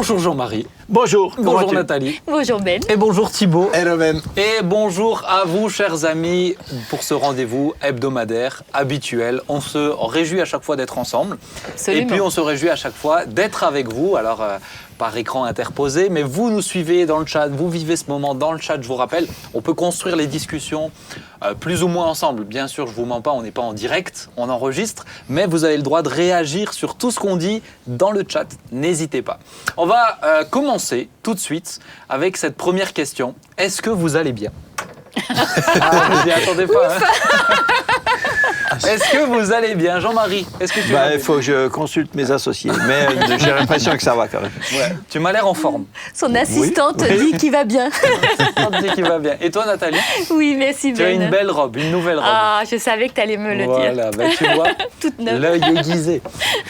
Bonjour Jean-Marie. Bonjour. Bonjour Nathalie. Bonjour Ben. Et bonjour Thibaut. Hello Ben. Et bonjour à vous, chers amis, pour ce rendez-vous hebdomadaire, habituel. On se réjouit à chaque fois d'être ensemble. Absolument. Et puis on se réjouit à chaque fois d'être avec vous. Alors, par écran interposé, mais vous nous suivez dans le chat, vous vivez ce moment dans le chat, je vous rappelle. On peut construire les discussions plus ou moins ensemble. Bien sûr, je ne vous mens pas, on n'est pas en direct, on enregistre, mais vous avez le droit de réagir sur tout ce qu'on dit dans le chat. N'hésitez pas. On va commencer tout de suite avec cette première question. Est-ce que vous allez bien? Je n'y attendais pas. Est-ce que vous allez bien, Jean-Marie? Est-ce que tu vas bien? Il faut que je consulte mes associés, mais j'ai l'impression que ça va quand même. Ouais. Tu m'as l'air en forme. Son assistante Oui. dit qu'il va bien. On dit qu'il va bien. Et toi, Nathalie? Oui, merci Ben. Tu as une belle robe, une nouvelle robe. Ah, je savais que tu allais me le dire. Voilà, bah, tu vois, Toute neuve. l'œil aiguisé.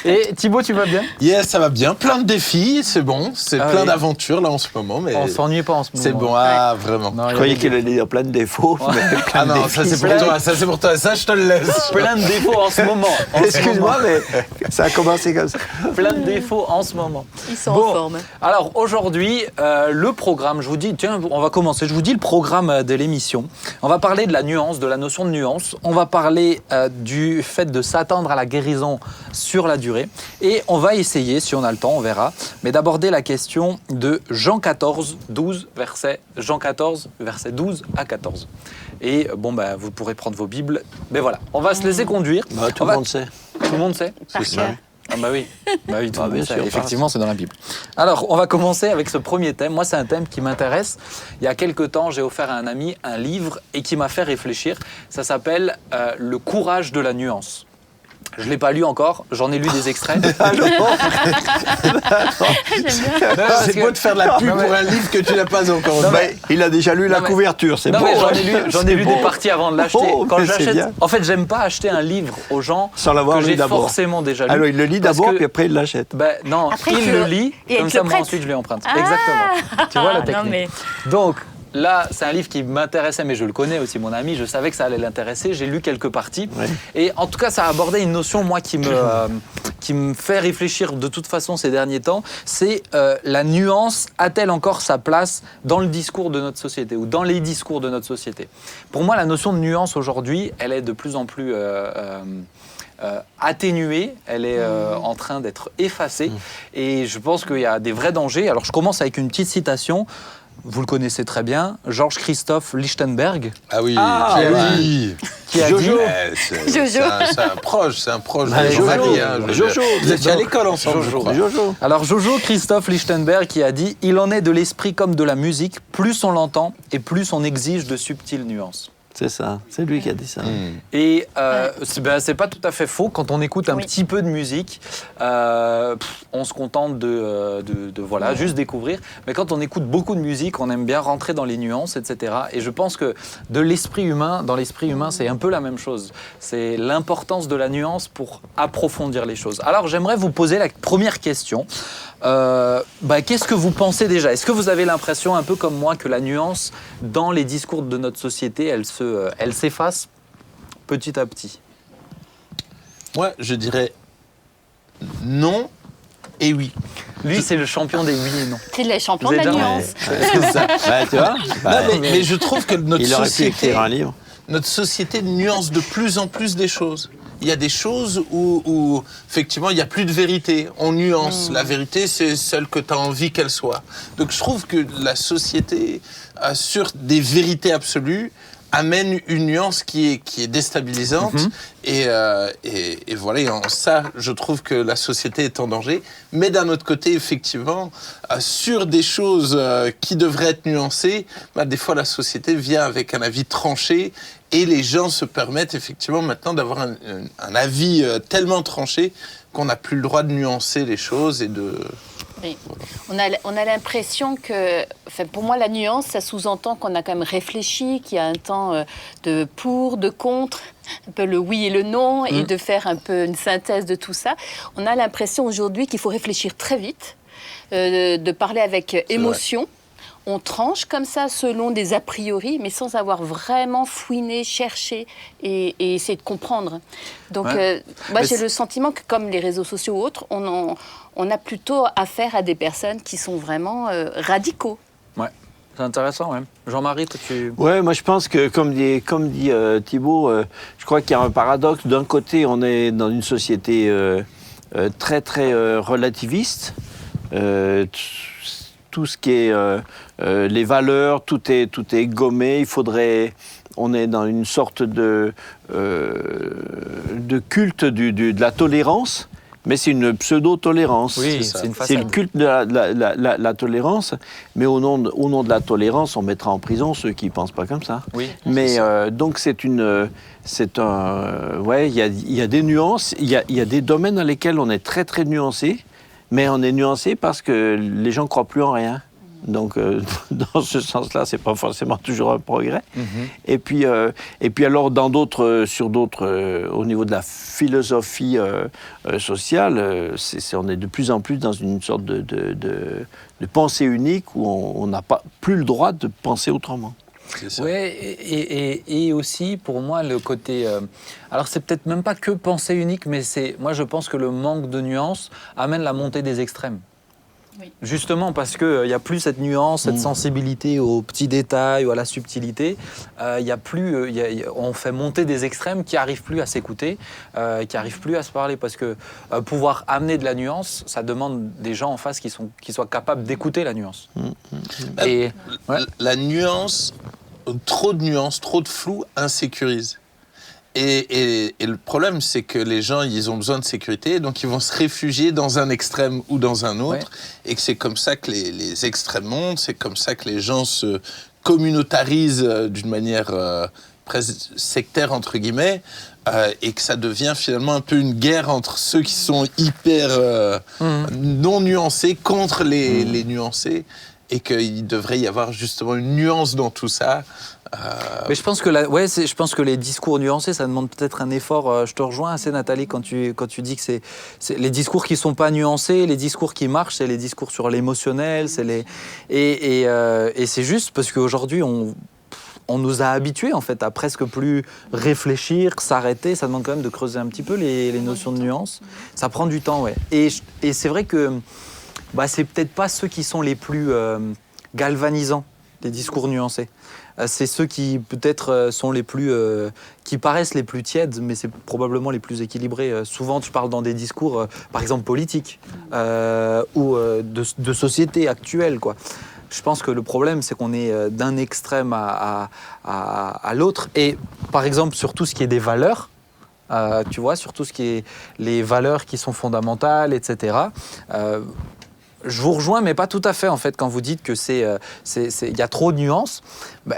Et Thibaut, tu vas bien? Yes, ça va bien. Plein de défis, c'est bon. C'est Ah plein oui. d'aventures là en ce moment. Mais On s'ennuie pas en ce moment. c'est bon, ah vraiment. Non, il y Je a croyais des- qu'il allait dire plein de défauts, mais plein Ah de non, défis. ça c'est pour plein. toi, ça c'est pour toi. Ça je te le laisse. Plein de défauts en ce moment. En ce Excuse-moi, mais ça a commencé comme ça. moment. Plein de défauts en ce moment. Ils sont Bon. en forme. Alors aujourd'hui, le programme, je vous dis, tiens, on va commencer. Je vous dis le programme de l'émission. On va parler de la nuance, de la notion de nuance. On va parler du fait de s'attendre à la guérison sur la durée. Et on va essayer, si on a le temps, on verra, mais d'aborder la question de Jean 14, 12, Jean 14, versets 12 à 14. Et bon, bah, vous pourrez prendre vos Bibles. Mais voilà, on va se laisser conduire. Bah, tout On le va- monde sait. Tout le monde sait? Par ça. cœur. Ah bah oui, bah oui, tout Ah, le monde bien sait. sûr, Effectivement, c'est dans la Bible. Alors, on va commencer avec ce premier thème. Moi, c'est un thème qui m'intéresse. Il y a quelque temps, j'ai offert à un ami un livre et qui m'a fait réfléchir. Ça s'appelle « Le courage de la nuance ». Je ne l'ai pas lu encore, j'en ai lu des extraits. C'est beau de faire de la pub pour un livre que tu n'as pas encore lu. Mais il a déjà lu la mais- couverture, c'est Non, beau. mais j'en hein. ai lu, C'est des beau. parties avant de l'acheter. Oh, Quand mais c'est j'achète, bien. en fait, j'aime pas acheter un livre aux gens Sans l'avoir que lu j'ai d'abord. forcément déjà lu. Alors il le lit Parce d'abord, que- puis après il l'achète. Ben, non, Après, il tu le le- lit, et comme tu ça, le moi prêtes. ensuite je lui emprunte. Ah. Exactement. Tu vois la Non, technique. mais- Donc là, c'est un livre qui m'intéressait, mais je le connais aussi, mon ami. Je savais que ça allait l'intéresser. J'ai lu quelques parties. Ouais. Et en tout cas, ça a abordé une notion, moi, qui me fait réfléchir de toute façon ces derniers temps. C'est la nuance a-t-elle encore sa place dans le discours de notre société ou dans les discours de notre société? Pour moi, la notion de nuance aujourd'hui, elle est de plus en plus atténuée, elle est en train d'être effacée. Et je pense qu'il y a des vrais dangers. Alors, je commence avec une petite citation. Vous le connaissez très bien, Georges-Christophe Lichtenberg, Ah oui, Ah, qui a oui. dit. qui a dit... Jojo. Jojo. C'est un proche, Ah, de Jojo. Jean-Marie, hein, je veux Jojo. dire. Vous étiez à l'école ensemble, Jojo. je crois. Jojo. Alors Jojo Christophe Lichtenberg qui a dit « Il en est de l'esprit comme de la musique, plus on l'entend et plus on exige de subtiles nuances ». C'est ça, c'est lui qui a dit ça. Et c'est pas tout à fait faux. Quand on écoute un Oui. petit peu de musique, on se contente de voilà, juste découvrir. Mais quand on écoute beaucoup de musique, on aime bien rentrer dans les nuances, etc. Et je pense que dans l'esprit humain, c'est un peu la même chose. C'est l'importance de la nuance pour approfondir les choses. Alors j'aimerais vous poser la première question. Qu'est-ce que vous pensez déjà? Est-ce que vous avez l'impression, un peu comme moi, que la nuance dans les discours de notre société, elle s'efface petit à petit? Moi, je dirais non et oui. Lui, c'est le champion des oui et non. C'est les champions Vous de la êtes dans- nuance. C'est ça. Ouais, tu vois Non, mais je trouve que notre Il aurait pu société, écrire un livre. notre société nuance de plus en plus des choses. Il y a des choses où effectivement, il n'y a plus de vérité. On nuance. La vérité, c'est celle que tu as envie qu'elle soit. Donc, je trouve que la société, sur des vérités absolues, amène une nuance qui est déstabilisante. Et voilà, et en ça, je trouve que la société est en danger. Mais d'un autre côté, effectivement, sur des choses qui devraient être nuancées, des fois, la société vient avec un avis tranché. Et les gens se permettent effectivement maintenant d'avoir un avis tellement tranché qu'on n'a plus le droit de nuancer les choses et de... Oui. On a l'impression que, enfin, pour moi, la nuance, ça sous-entend qu'on a quand même réfléchi, qu'il y a un temps de pour, de contre, un peu le oui et le non, et de faire un peu une synthèse de tout ça. On a l'impression aujourd'hui qu'il faut réfléchir très vite, de parler avec émotion. on tranche comme ça selon des a priori, mais sans avoir vraiment fouiné, cherché et essayé de comprendre. Donc, moi, j'ai le sentiment que, comme les réseaux sociaux ou autres, on a plutôt affaire à des personnes qui sont vraiment radicaux. Ouais, c'est intéressant, ouais. Jean-Marie, toi, tu... Ouais, moi je pense que, comme dit Thibault, je crois qu'il y a un paradoxe. D'un côté, on est dans une société très, très relativiste. Tout ce qui est les valeurs, tout est gommé. On est dans une sorte de culte de la tolérance, mais c'est une pseudo-tolérance. Oui, c'est une façade. C'est le culte de la tolérance, mais au nom de la tolérance, on mettra en prison ceux qui ne pensent pas comme ça. Oui. Mais donc ouais, il y a des nuances, il y a des domaines dans lesquels on est très très nuancé. Mais on est nuancé parce que les gens ne croient plus en rien. Donc, dans ce sens-là, ce n'est pas forcément toujours un progrès. Et puis alors, au niveau de la philosophie sociale, on est de plus en plus dans une sorte de pensée unique où on n'a plus le droit de penser autrement. Oui, et aussi, pour moi, le côté... alors, c'est peut-être même pas que pensée unique, mais moi, je pense que le manque de nuances amène la montée des extrêmes. Oui. Justement parce qu'il n'y a plus cette nuance, cette sensibilité aux petits détails ou à la subtilité. On fait monter des extrêmes qui n'arrivent plus à s'écouter, qui n'arrivent plus à se parler. Parce que pouvoir amener de la nuance, ça demande des gens en face qui soient capables d'écouter la nuance. Et, la nuance, trop de nuances, trop de flou insécurise. Et le problème, c'est que les gens, ils ont besoin de sécurité, donc ils vont se réfugier dans un extrême ou dans un autre, et que c'est comme ça que les extrêmes montent, c'est comme ça que les gens se communautarisent d'une manière presque sectaire, entre guillemets, et que ça devient finalement un peu une guerre entre ceux qui sont hyper non nuancés contre les nuancés, et qu'il devrait y avoir justement une nuance dans tout ça. Mais je pense que les discours nuancés, ça demande peut-être un effort. Je te rejoins assez, Nathalie, quand tu dis que c'est les discours qui sont pas nuancés, les discours qui marchent, c'est les discours sur l'émotionnel, et c'est juste parce qu'aujourd'hui on nous a habitués en fait à presque plus réfléchir, s'arrêter. Ça demande quand même de creuser un petit peu les notions de nuance. Ça prend du temps, ouais. Et c'est vrai que c'est peut-être pas ceux qui sont les plus galvanisants, les discours nuancés. C'est ceux qui peut-être sont les plus, qui paraissent les plus tièdes, mais c'est probablement les plus équilibrés. Souvent, tu parles dans des discours, par exemple politiques ou de société actuelle, quoi. Je pense que le problème, c'est qu'on est d'un extrême à l'autre. Et par exemple, sur tout ce qui est des valeurs, tu vois, sur tout ce qui est les valeurs qui sont fondamentales, etc. Je vous rejoins, mais pas tout à fait, en fait, quand vous dites que y a trop de nuances.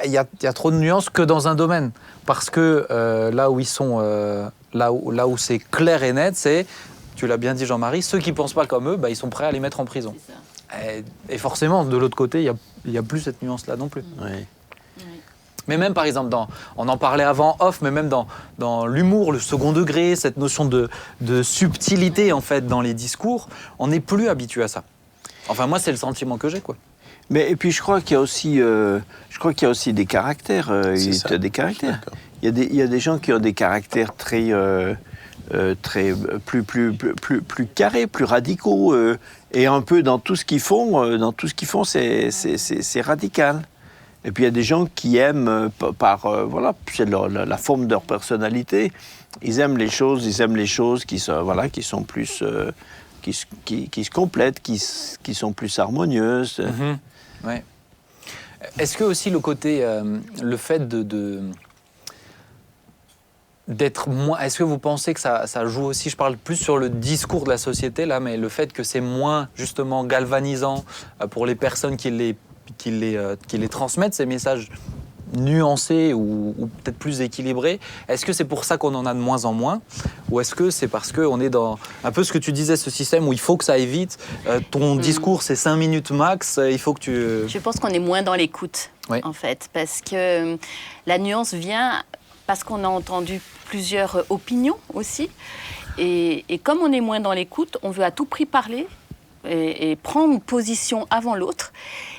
Il y a trop de nuances que dans un domaine. Parce que là où c'est clair et net, c'est, tu l'as bien dit Jean-Marie, ceux qui ne pensent pas comme eux, ils sont prêts à les mettre en prison. Et forcément, de l'autre côté, il n'y a plus cette nuance-là non plus. Oui. Mais même, par exemple, on en parlait avant off, mais même dans l'humour, le second degré, cette notion de subtilité, en fait, dans les discours, on n'est plus habitué à ça. Enfin, moi, c'est le sentiment que j'ai, quoi. Mais et puis, je crois qu'il y a aussi des caractères. Des caractères. Il y a des gens qui ont des caractères très plus carrés, plus radicaux, et un peu dans tout ce qu'ils font. C'est radical. Et puis il y a des gens qui aiment c'est la forme de leur personnalité. Ils aiment les choses qui sont plus qui se complètent, qui sont plus harmonieuses. Ouais. Est-ce que aussi le côté, le fait d'être moins... Est-ce que vous pensez que ça joue aussi, je parle plus sur le discours de la société, là, mais le fait que c'est moins, justement, galvanisant pour les personnes qui les transmettent, ces messages nuancés ou peut-être plus équilibrés, est-ce que c'est pour ça qu'on en a de moins en moins, ou est-ce que c'est parce qu'on est dans un peu ce que tu disais, ce système où il faut que ça aille vite, ton discours c'est 5 minutes max, il faut que tu... Je pense qu'on est moins dans l'écoute, en fait, parce que la nuance vient parce qu'on a entendu plusieurs opinions aussi, et comme on est moins dans l'écoute, on veut à tout prix parler, et prend une position avant l'autre.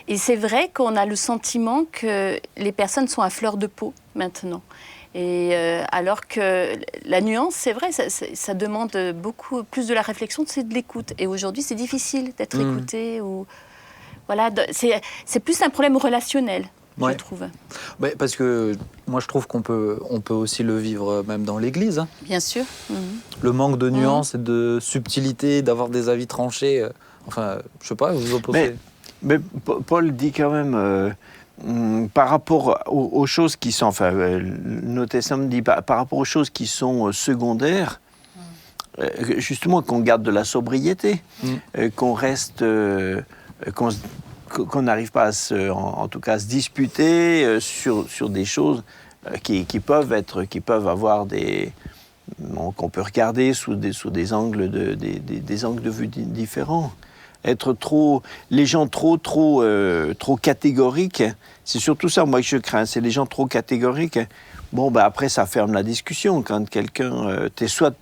Et c'est vrai qu'on a le sentiment que les personnes sont à fleur de peau maintenant. Et alors que la nuance, c'est vrai, ça demande beaucoup plus de la réflexion, c'est de l'écoute. Et aujourd'hui, c'est difficile d'être écouté. Voilà, c'est plus un problème relationnel, je trouve. Ouais, parce que moi, je trouve on peut aussi le vivre même dans l'Église. Hein. Bien sûr. Le manque de nuance et de subtilité, d'avoir des avis tranchés. Enfin, je sais pas, vous opposez. Mais Paul dit quand même, par rapport aux choses qui sont, enfin, le Nouveau Testament dit par rapport aux choses qui sont secondaires, justement qu'on garde de la sobriété, qu'on reste, qu'on n'arrive pas en tout cas à se disputer sur des choses qui peuvent avoir qu'on peut regarder sous des angles des angles de vue différents. Les gens trop catégoriques, c'est surtout ça moi que je crains, c'est les gens trop catégoriques. Bon, après ça ferme la discussion quand quelqu'un soit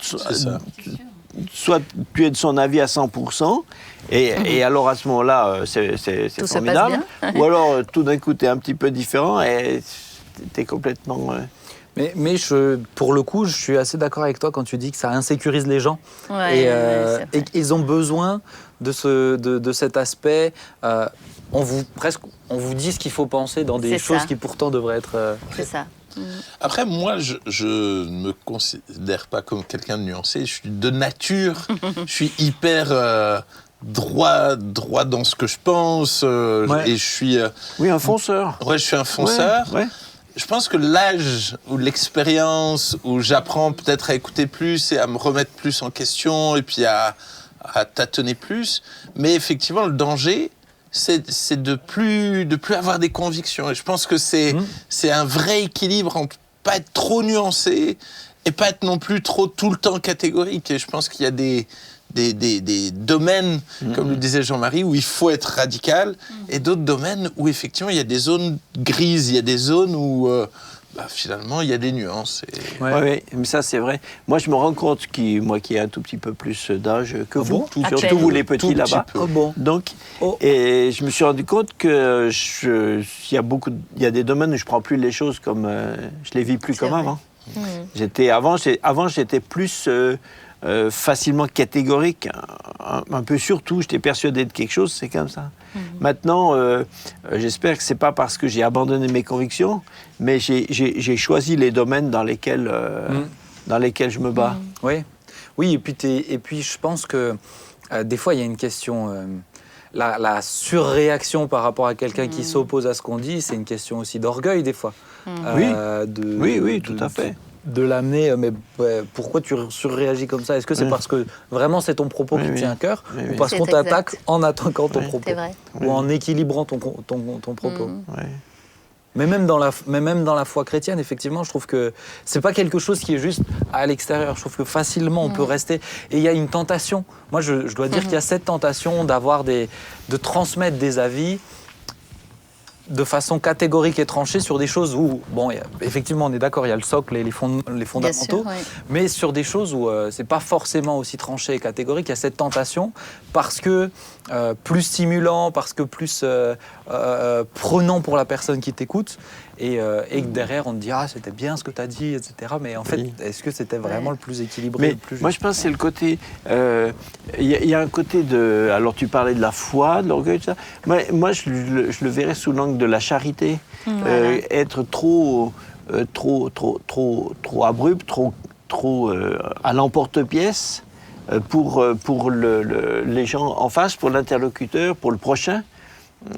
tu es de son avis à 100%, et alors à ce moment-là c'est formidable, ou alors tout d'un coup tu es un petit peu différent et tu es complètement... Mais pour le coup, je suis assez d'accord avec toi quand tu dis que ça insécurise les gens. Et qu'ils ont besoin de cet aspect. On vous dit ce qu'il faut penser dans des choses qui pourtant devraient être... C'est ça. Après, moi, je ne me considère pas comme quelqu'un de nuancé. Je suis de nature, je suis hyper... droit dans ce que je pense. Et je suis... oui, un fonceur. Ouais, je suis un fonceur. Ouais. Je pense que l'âge ou l'expérience où j'apprends peut-être à écouter plus et à me remettre plus en question et puis à tâtonner plus. Mais effectivement, le danger, c'est de plus avoir des convictions. Et je pense que c'est un vrai équilibre entre pas être trop nuancé et pas être non plus tout le temps catégorique. Et je pense qu'il y a des domaines, comme le disait Jean-Marie, où il faut être radical, et d'autres domaines où effectivement il y a des zones grises, il y a des zones où finalement il y a des nuances. Oui, mais ça c'est vrai. Moi je me rends compte, moi qui ai un tout petit peu plus d'âge que vous, surtout vous les petits là-bas. Donc, et je me suis rendu compte que il y a des domaines où je prends plus les choses comme je les vis plus comme avant. Avant j'étais plus facilement catégorique, un peu surtout, j'étais persuadé de quelque chose, c'est comme ça. Maintenant, j'espère que c'est pas parce que j'ai abandonné mes convictions, mais j'ai choisi les domaines dans lesquels je me bats. Oui, et puis je pense que des fois il y a une question, la surréaction par rapport à quelqu'un qui s'oppose à ce qu'on dit, c'est une question aussi d'orgueil des fois. Oui, tout à fait. De l'amener, mais pourquoi tu surréagis comme ça? Est-ce que c'est parce que vraiment c'est ton propos qui te tient à cœur, ou parce qu'on t'attaque en attaquant ton propos, ou en équilibrant ton propos? Mais même dans la foi chrétienne, effectivement, je trouve que c'est pas quelque chose qui est juste à l'extérieur. Je trouve que facilement on peut rester. Et il y a une tentation. Moi, je dois dire qu'il y a cette tentation de transmettre des avis de façon catégorique et tranchée sur des choses où, effectivement, on est d'accord, il y a le socle et les fondamentaux, mais sur des choses où c'est pas forcément aussi tranché et catégorique, il y a cette tentation parce que plus stimulant, parce que plus prenant pour la personne qui t'écoute, et que derrière on te dit c'était bien ce que tu as dit, etc. Mais en fait, est-ce que c'était vraiment le plus équilibré, le plus juste? Moi je pense que c'est le côté, il y a un côté de, alors tu parlais de la foi, de l'orgueil, tout ça. Moi je le verrais sous l'angle de la charité. Être trop abrupt, trop à l'emporte-pièce pour les gens en face, pour l'interlocuteur, pour le prochain.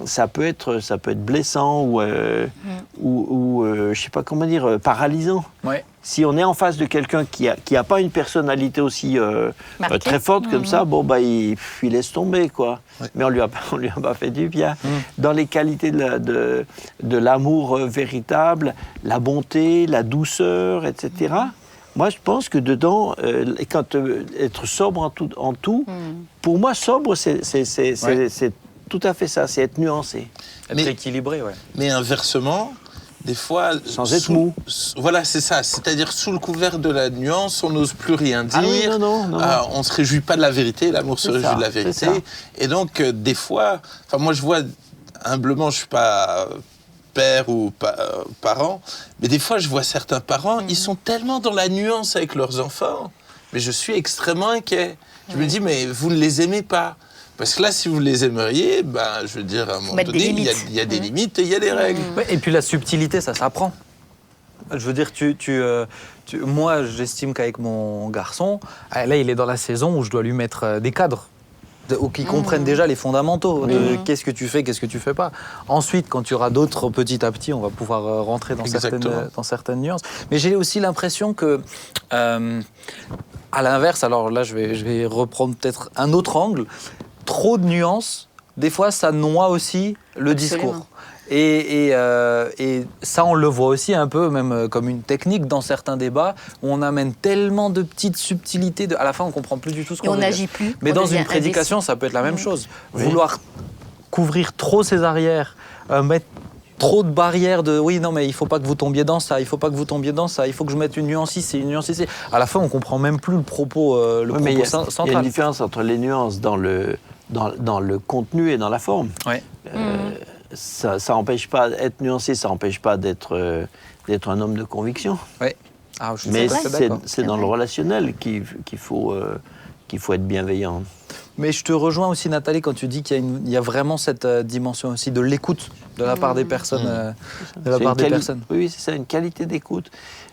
Ça peut être blessant ou je sais pas comment dire, paralysant. Si on est en face de quelqu'un qui a pas une personnalité aussi très forte comme ça, il laisse tomber quoi. Mais on lui a pas fait du bien. Dans les qualités de l'amour véritable, la bonté, la douceur, etc. Moi, je pense que dedans, être sobre en tout, pour moi, sobre, c'est tout à fait ça, c'est être nuancé. Être équilibré, Mais inversement, des fois... Sans être mou. Voilà, c'est ça. C'est-à-dire, sous le couvert de la nuance, on n'ose plus rien dire. Ah oui, non. On ne se réjouit pas de la vérité. L'amour se réjouit de la vérité. Et donc, des fois... Enfin, moi, je vois, humblement, je ne suis pas père ou parent, mais des fois, je vois certains parents, ils sont tellement dans la nuance avec leurs enfants, mais je suis extrêmement inquiet. Je me dis, mais vous ne les aimez pas. Parce que là, si vous les aimeriez, ben, je veux dire, à un moment donné, il y a des limites et il y a des règles. Ouais, et puis la subtilité, ça s'apprend. Je veux dire, moi, j'estime qu'avec mon garçon, là, il est dans la saison où je dois lui mettre des cadres. Ou qu'ils comprennent déjà les fondamentaux de qu'est-ce que tu fais, qu'est-ce que tu fais pas. Ensuite, quand tu auras d'autres, petit à petit, on va pouvoir rentrer dans certaines nuances. Mais j'ai aussi l'impression que, à l'inverse, alors là, je vais reprendre peut-être un autre angle. Trop de nuances, des fois, ça noie aussi le discours. Et ça, on le voit aussi un peu, même comme une technique dans certains débats, où on amène tellement de petites subtilités, à la fin, on ne comprend plus du tout ce qu'on veut dire. Et on n'agit plus. Mais dans une prédication, ça peut être la même chose. Vouloir couvrir trop ses arrières, mettre trop de barrières de « oui, non, mais il ne faut pas que vous tombiez dans ça, il ne faut pas que vous tombiez dans ça, il faut que je mette une nuance ici, une nuance ici ». À la fin, on ne comprend même plus le propos, central. Il y a une différence entre les nuances dans le contenu et dans la forme. Ouais. Ça n'empêche pas d'être nuancé, ça n'empêche pas d'être un homme de conviction. Oui. Mais c'est dans le relationnel qu'il faut être bienveillant. Mais je te rejoins aussi, Nathalie, quand tu dis qu'il y a vraiment cette dimension aussi de l'écoute de la part des personnes. Oui, c'est ça, une qualité d'écoute.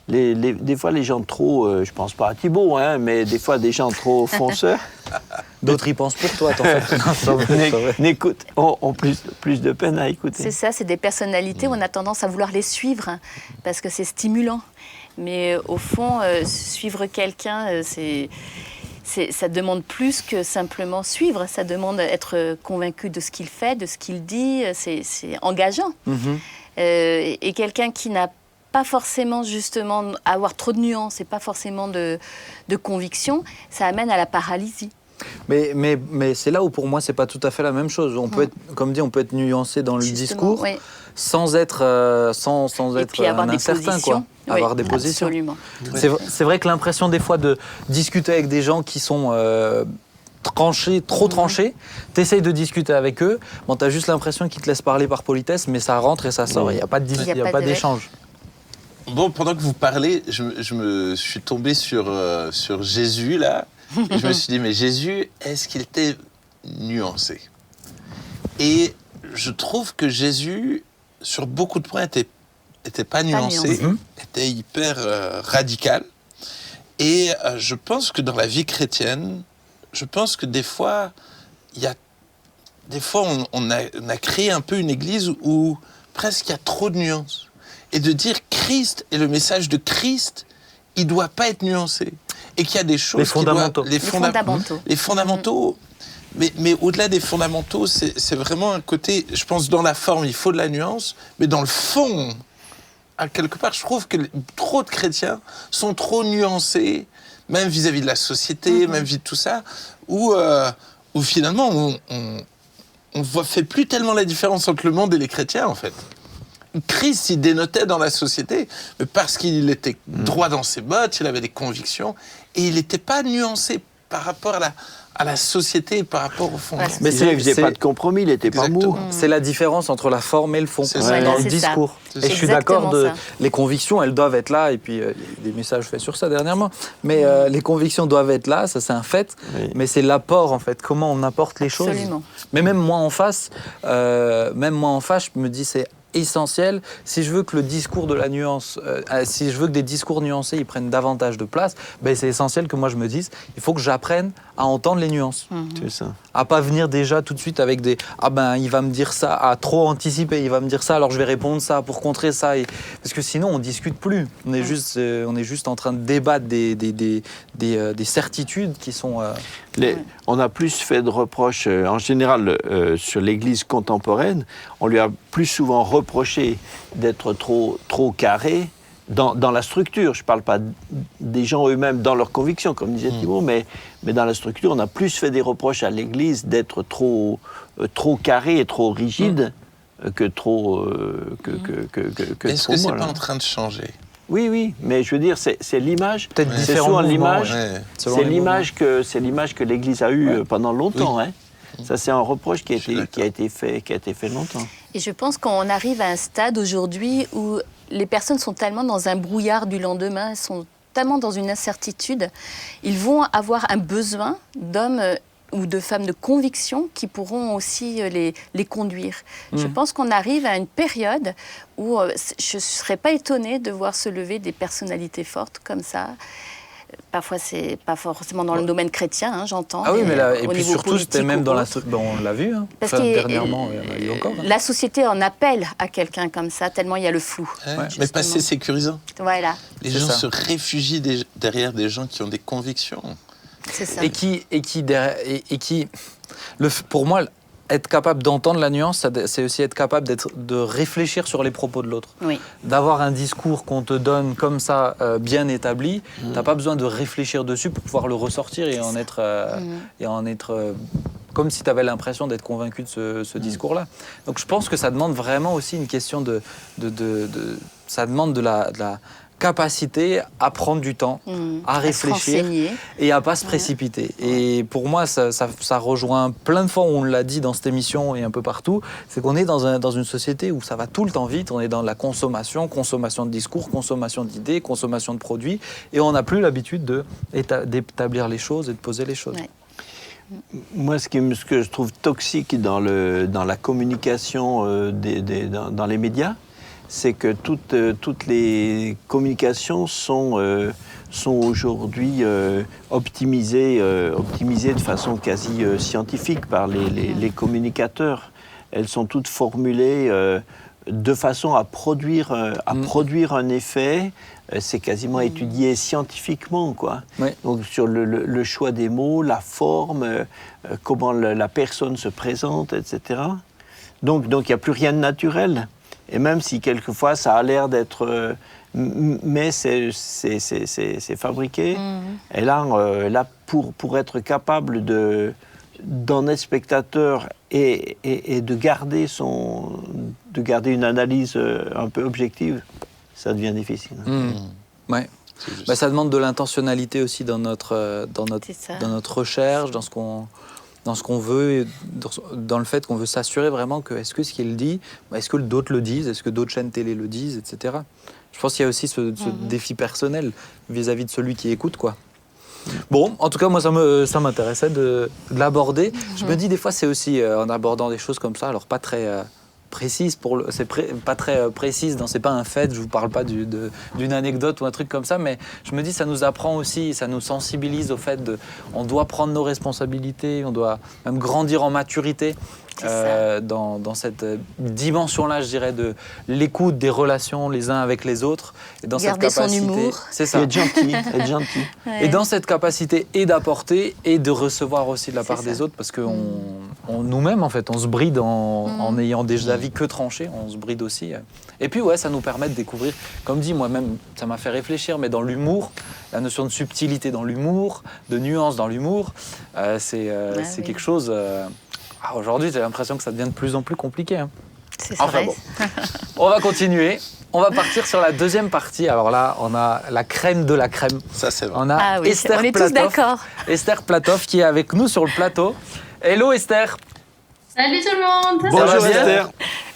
Des fois, les gens trop, je pense pas à Thibaut, mais des fois, des gens trop fonceurs. D'autres y pensent pour toi, t'en fait. ont plus de peine à écouter. C'est ça, c'est des personnalités où on a tendance à vouloir les suivre, parce que c'est stimulant. Mais au fond, suivre quelqu'un, ça demande plus que simplement suivre. Ça demande être convaincu de ce qu'il fait, de ce qu'il dit. C'est engageant. Et quelqu'un qui n'a pas forcément justement avoir trop de nuances et pas forcément de conviction, ça amène à la paralysie. Mais c'est là où pour moi c'est pas tout à fait la même chose. On peut être, comme dit, on peut être nuancé dans le discours sans être un incertain, quoi. Avoir des positions. Absolument. C'est vrai que l'impression des fois de discuter avec des gens qui sont trop tranchés, t'essayes de discuter avec eux, bon, t'as juste l'impression qu'ils te laissent parler par politesse, mais ça rentre et ça sort, il n'y a pas d'échange. Bon, pendant que vous parlez, je me suis tombé sur Jésus, là. Et je me suis dit, mais Jésus, est-ce qu'il était nuancé? Et je trouve que Jésus, sur beaucoup de points, était pas nuancé, était hyper radical. Et je pense que dans la vie chrétienne, je pense que des fois, on a créé un peu une église où presque il y a trop de nuances. Et de dire Christ et le message de Christ, il ne doit pas être nuancé. Et qu'il y a des choses... Les fondamentaux. Les fondamentaux. Mais au-delà des fondamentaux, c'est vraiment un côté... Je pense dans la forme, il faut de la nuance, mais dans le fond, à quelque part, je trouve que trop de chrétiens sont trop nuancés, même vis-à-vis de la société, même vis-à-vis de tout ça, où finalement, on fait plus tellement la différence entre le monde et les chrétiens, en fait. Christ, il dénotait dans la société, mais parce qu'il était droit dans ses bottes, il avait des convictions, et il n'était pas nuancé par rapport à la société, par rapport au fond. Mais il ne faisait pas de compromis, il n'était pas mou. C'est la différence entre la forme et le fond, dans le discours. Ça. Et je suis d'accord, les convictions, elles doivent être là, et puis il y a des messages faits sur ça dernièrement, mais les convictions doivent être là, ça c'est un fait, mais c'est l'apport en fait, comment on apporte les choses. Absolument. Mais même moi en face, je me dis c'est essentiel, si je veux que le discours de la nuance, si je veux que des discours nuancés ils prennent davantage de place, ben c'est essentiel que moi je me dise, il faut que j'apprenne à entendre les nuances. C'est ça. À pas venir déjà tout de suite avec des il va me dire ça, à trop anticiper, il va me dire ça, alors je vais répondre ça pour contrer ça, parce que sinon on discute plus. On est juste en train de débattre des certitudes qui sont. On a plus fait de reproches en général sur l'Église contemporaine. On lui a plus souvent reproché d'être trop carré dans la structure. Je ne parle pas des gens eux-mêmes dans leurs convictions, comme disait Thibaut, mais dans la structure, on a plus fait des reproches à l'Église d'être trop carré et trop rigide que trop Est-ce trop que c'est molle, pas hein. en train de changer? Oui, mais je veux dire, c'est l'image. Peut-être C'est différents souvent mouvements, l'image. Ouais. Selon C'est les l'image que l'Église a eue pendant longtemps. Oui. Hein. Ça, c'est un reproche qui a Je suis été d'accord. fait longtemps. Et je pense qu'on arrive à un stade aujourd'hui où les personnes sont tellement dans un brouillard du lendemain, elles sont tellement dans une incertitude, ils vont avoir un besoin d'hommes ou de femmes de conviction qui pourront aussi les conduire. Je pense qu'on arrive à une période où je ne serais pas étonnée de voir se lever des personnalités fortes comme ça. Parfois, c'est pas forcément dans le domaine chrétien, hein, j'entends. Ah oui, mais là, et au puis niveau surtout, c'était politique même ou dans la... autre. on l'a vu, hein. Parce Enfin, que dernièrement, il y en a eu encore. Hein. la société en appelle à quelqu'un comme ça, tellement il y a le flou. Ouais, mais justement. pas assez sécurisant. Voilà, Les C'est gens ça. se réfugient derrière des gens qui ont des convictions. c'est ça. Pour moi, être capable d'entendre la nuance, c'est aussi être capable de réfléchir sur les propos de l'autre. Oui. D'avoir un discours qu'on te donne comme ça, bien établi, t'as pas besoin de réfléchir dessus pour pouvoir le ressortir et en être comme si tu avais l'impression d'être convaincu de ce discours-là. Donc je pense que ça demande vraiment aussi une question ça demande de la capacité à prendre du temps, à réfléchir renseigner. et à pas se précipiter. Et pour moi, ça rejoint plein de fois, on l'a dit dans cette émission et un peu partout, c'est qu'on est dans une société où ça va tout le temps vite, on est dans la consommation de discours, consommation d'idées, consommation de produits, et on n'a plus l'habitude d'établir les choses et de poser les choses. Ouais. Moi, ce que je trouve toxique dans la communication dans les médias, c'est que toutes les communications sont aujourd'hui optimisées de façon quasi scientifique par les communicateurs. Elles sont toutes formulées de façon à produire un effet. C'est quasiment étudié scientifiquement, quoi. Oui. Donc sur le choix des mots, la forme, comment la personne se présente, etc. Donc il n'y a plus rien de naturel. Et même si quelquefois ça a l'air d'être... mais c'est fabriqué. Et là pour être capable d'en être spectateur et de garder une analyse un peu objective, ça devient difficile. Ouais. Ça demande de l'intentionnalité aussi dans notre C'est ça. recherche, dans ce qu'on veut, et dans le fait qu'on veut s'assurer vraiment que est-ce qu'il dit, est-ce que d'autres le disent, est-ce que d'autres chaînes télé le disent, etc. Je pense qu'il y a aussi ce défi personnel vis-à-vis de celui qui écoute, quoi. Bon, en tout cas, moi, ça m'intéressait de l'aborder. Je me dis, des fois, c'est aussi en abordant des choses comme ça, alors pas très précises, pas très précise, c'est pas un fait, je vous parle pas d'une anecdote ou un truc comme ça, mais je me dis, ça nous apprend aussi, ça nous sensibilise au fait on doit prendre nos responsabilités, on doit même grandir en maturité. Dans cette dimension-là, je dirais, de l'écoute des relations les uns avec les autres. Et dans Garder cette capacité, son humour. c'est ça. Être gentil. Et dans cette capacité d'apporter et de recevoir aussi de la part C'est des ça. autres, parce que nous-mêmes, en fait, on se bride en ayant des avis que tranchés, on se bride aussi. Et puis, ça nous permet de découvrir, comme dit, moi-même, ça m'a fait réfléchir, mais dans l'humour, la notion de subtilité dans l'humour, de nuance dans l'humour, c'est quelque chose... aujourd'hui, j'ai l'impression que ça devient de plus en plus compliqué. Hein. C'est Enfin vrai. bon, on va continuer. On va partir sur la deuxième partie. Alors là, on a la crème de la crème. Ça, c'est vrai. On a Ah oui, Esther on est tous Platoff. d'accord. Esther Platoff qui est avec nous sur le plateau. Hello Esther. Salut tout le monde. Bonjour, Bonjour bien Esther.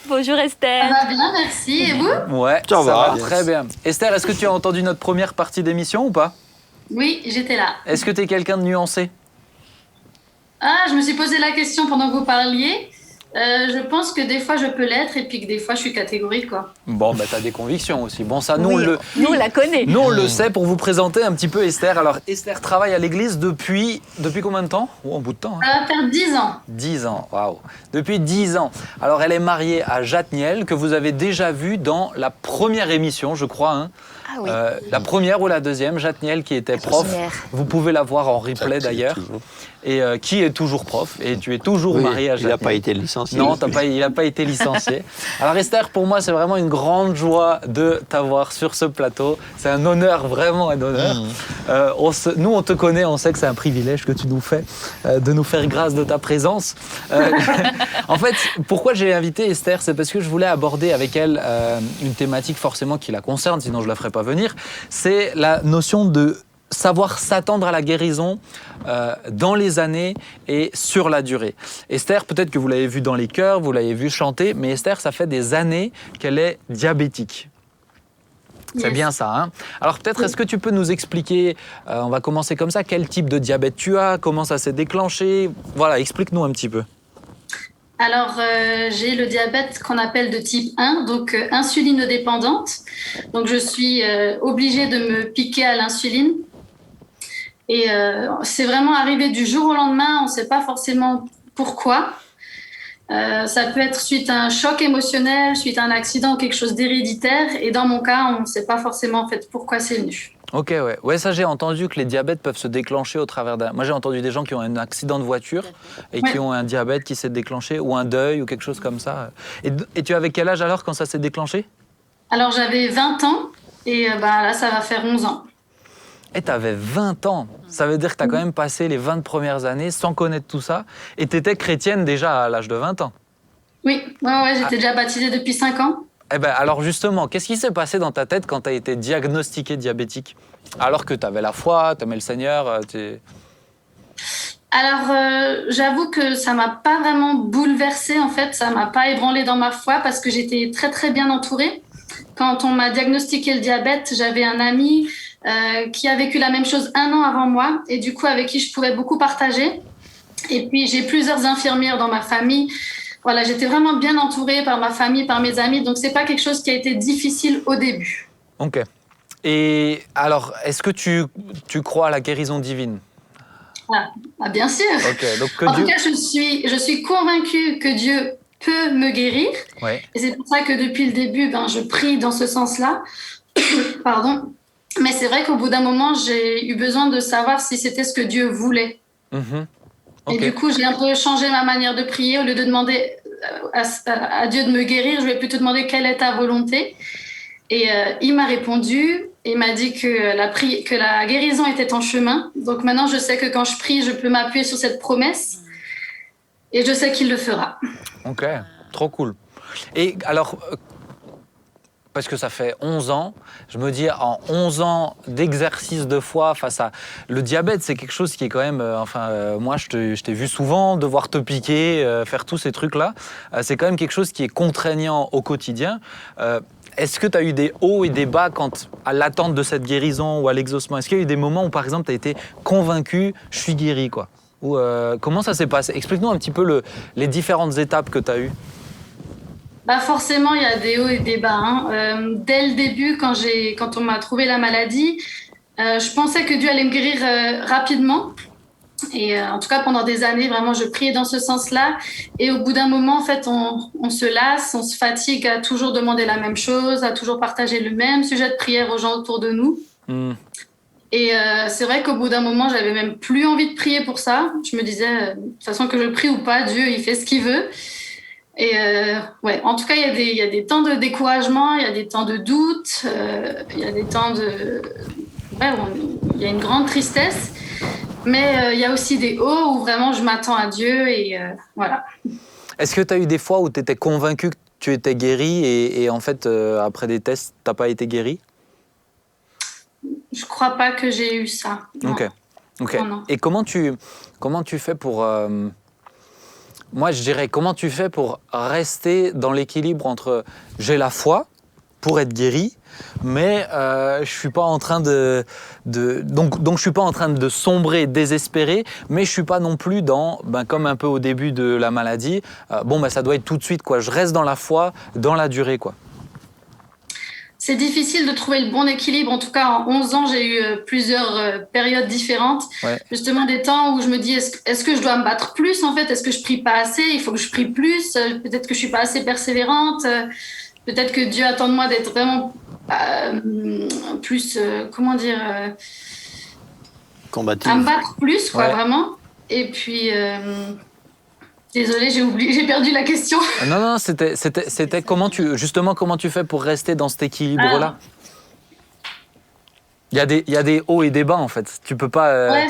Bonjour Ça Esther. va bien, merci. Et vous? Ouais, Ça va. très bien. Esther, est-ce que tu as entendu notre première partie d'émission ou pas? Oui, j'étais là. Est-ce que tu es quelqu'un de nuancé? Ah, je me suis posé la question pendant que vous parliez. Je pense que des fois je peux l'être et puis que des fois je suis catégorique, quoi. Bon, tu as des convictions aussi. Bon, ça, nous, Oui, nous, on la connaît. nous, on le sait pour vous présenter un petit peu Esther. Alors, Esther travaille à l'église depuis combien de temps? Un bout de temps. Hein. Ça va faire 10 ans. 10 ans, waouh. Depuis 10 ans. Alors, elle est mariée à Jatniel, que vous avez déjà vu dans la première émission, je crois. Hein. Ah oui. La première ou la deuxième, Jatniel, qui était prof. première. Vous pouvez la voir en replay d'ailleurs. Et qui est toujours prof. Et tu es toujours Oui, marié à il Jatniel. n'a pas été licencié. Non, il n'a pas été licencié. Alors Esther, pour moi, c'est vraiment une grande joie de t'avoir sur ce plateau. C'est un honneur, vraiment un honneur. Nous, on te connaît, on sait que c'est un privilège que tu nous fais, de nous faire grâce de ta présence. En fait, pourquoi j'ai invité Esther, c'est parce que je voulais aborder avec elle une thématique forcément qui la concerne, sinon je ne la ferais pas venir. C'est la notion de savoir s'attendre à la guérison dans les années et sur la durée. Esther, peut-être que vous l'avez vu dans les chœurs, vous l'avez vu chanter, mais Esther, ça fait des années qu'elle est diabétique. C'est Yes. bien ça, hein? Alors peut-être, est-ce que tu peux nous expliquer, on va commencer comme ça, quel type de diabète tu as, comment ça s'est déclenché? Voilà, explique-nous un petit peu. Alors, j'ai le diabète qu'on appelle de type 1, donc insulinodépendante. Donc, je suis obligée de me piquer à l'insuline. Et c'est vraiment arrivé du jour au lendemain, on ne sait pas forcément pourquoi. Ça peut être suite à un choc émotionnel, suite à un accident ou quelque chose d'héréditaire. Et dans mon cas, on ne sait pas forcément en fait pourquoi c'est venu. Ok, ouais. Ouais, ça j'ai entendu que les diabètes peuvent se déclencher au travers d'un... Moi j'ai entendu des gens qui ont un accident de voiture et qui Ouais. ont un diabète qui s'est déclenché, ou un deuil, ou quelque chose comme ça. Et tu avais quel âge alors quand ça s'est déclenché? Alors, j'avais 20 ans et là, ça va faire 11 ans. Et tu avais 20 ans. Ça veut dire que tu as quand même passé les 20 premières années sans connaître tout ça. Et tu étais chrétienne déjà à l'âge de 20 ans. Oui, j'étais déjà baptisée depuis 5 ans. Eh ben, alors justement, qu'est-ce qui s'est passé dans ta tête quand tu as été diagnostiquée diabétique? Alors que tu avais la foi, tu aimais le Seigneur, Alors, j'avoue que ça m'a pas vraiment bouleversée, en fait. Ça m'a pas ébranlée dans ma foi parce que j'étais très, très bien entourée. Quand on m'a diagnostiqué le diabète, j'avais un ami qui a vécu la même chose 1 an avant moi et du coup, avec qui je pouvais beaucoup partager. Et puis, j'ai plusieurs infirmières dans ma famille. Voilà, j'étais vraiment bien entourée par ma famille, par mes amis. Donc, c'est pas quelque chose qui a été difficile au début. Ok. Et alors, est-ce que tu crois à la guérison divine? Ah, bien sûr. Ok, donc que En Dieu... tout cas, je suis convaincue que Dieu peut me guérir. Ouais. Et c'est pour ça que depuis le début, je prie dans ce sens-là. Pardon. Mais c'est vrai qu'au bout d'un moment, j'ai eu besoin de savoir si c'était ce que Dieu voulait. Mhm. Et Ok. du coup, j'ai un peu changé ma manière de prier. Au lieu de demander à Dieu de me guérir, je vais plutôt demander quelle est ta volonté. Et il m'a répondu. Il m'a dit que la guérison était en chemin. Donc maintenant, je sais que quand je prie, je peux m'appuyer sur cette promesse. Et je sais qu'il le fera. Ok, trop cool. Et alors, parce que ça fait 11 ans, je me dis, en 11 ans d'exercice de foi face à... Le diabète, c'est quelque chose qui est quand même... moi, je t'ai vu souvent devoir te piquer, faire tous ces trucs-là. C'est quand même quelque chose qui est contraignant au quotidien. Est-ce que tu as eu des hauts et des bas à l'attente de cette guérison ou à l'exaucement? Est-ce qu'il y a eu des moments où, par exemple, tu as été convaincu, je suis guéri, quoi? Ou, comment ça s'est passé? Explique-nous un petit peu les différentes étapes que tu as eues. Forcément, il y a des hauts et des bas. Hein. Dès le début, quand on m'a trouvé la maladie, je pensais que Dieu allait me guérir rapidement. Et en tout cas, pendant des années, vraiment, je priais dans ce sens-là. Et au bout d'un moment, en fait, on se lasse, on se fatigue à toujours demander la même chose, à toujours partager le même sujet de prière aux gens autour de nous. Mm. Et c'est vrai qu'au bout d'un moment, j'avais même plus envie de prier pour ça. Je me disais, de toute façon, que je prie ou pas, Dieu, il fait ce qu'il veut. Et en tout cas, il y a des temps de découragement, il y a des temps de doute, il y a des temps de... il y a une grande tristesse. Mais il y a aussi des hauts où vraiment je m'attends à Dieu et voilà. Est-ce que tu as eu des fois où tu étais convaincu que tu étais guéri et en fait, après des tests, tu n'as pas été guéri? Je crois pas que j'ai eu ça. Non. Ok. Non. Et comment tu fais pour... moi, je dirais, comment tu fais pour rester dans l'équilibre entre j'ai la foi pour être guéri, mais je suis pas en train donc je suis pas en train de sombrer, désespérer, mais je suis pas non plus dans, comme un peu au début de la maladie, ça doit être tout de suite, quoi. Je reste dans la foi, dans la durée, quoi. C'est difficile de trouver le bon équilibre. En tout cas, en 11 ans, j'ai eu plusieurs périodes différentes. Ouais. Justement, des temps où je me dis, est-ce que je dois me battre plus, en fait? Est-ce que je prie pas assez? Il faut que je prie plus. Peut-être que je suis pas assez persévérante. Peut-être que Dieu attend de moi d'être vraiment plus, comment dire, Combatif. à me battre plus, quoi, Ouais. vraiment. Et puis, désolée, j'ai perdu la question. Non, c'était comment tu fais pour rester dans cet équilibre-là? Il y a des hauts et des bas, en fait. Tu peux pas, Ouais,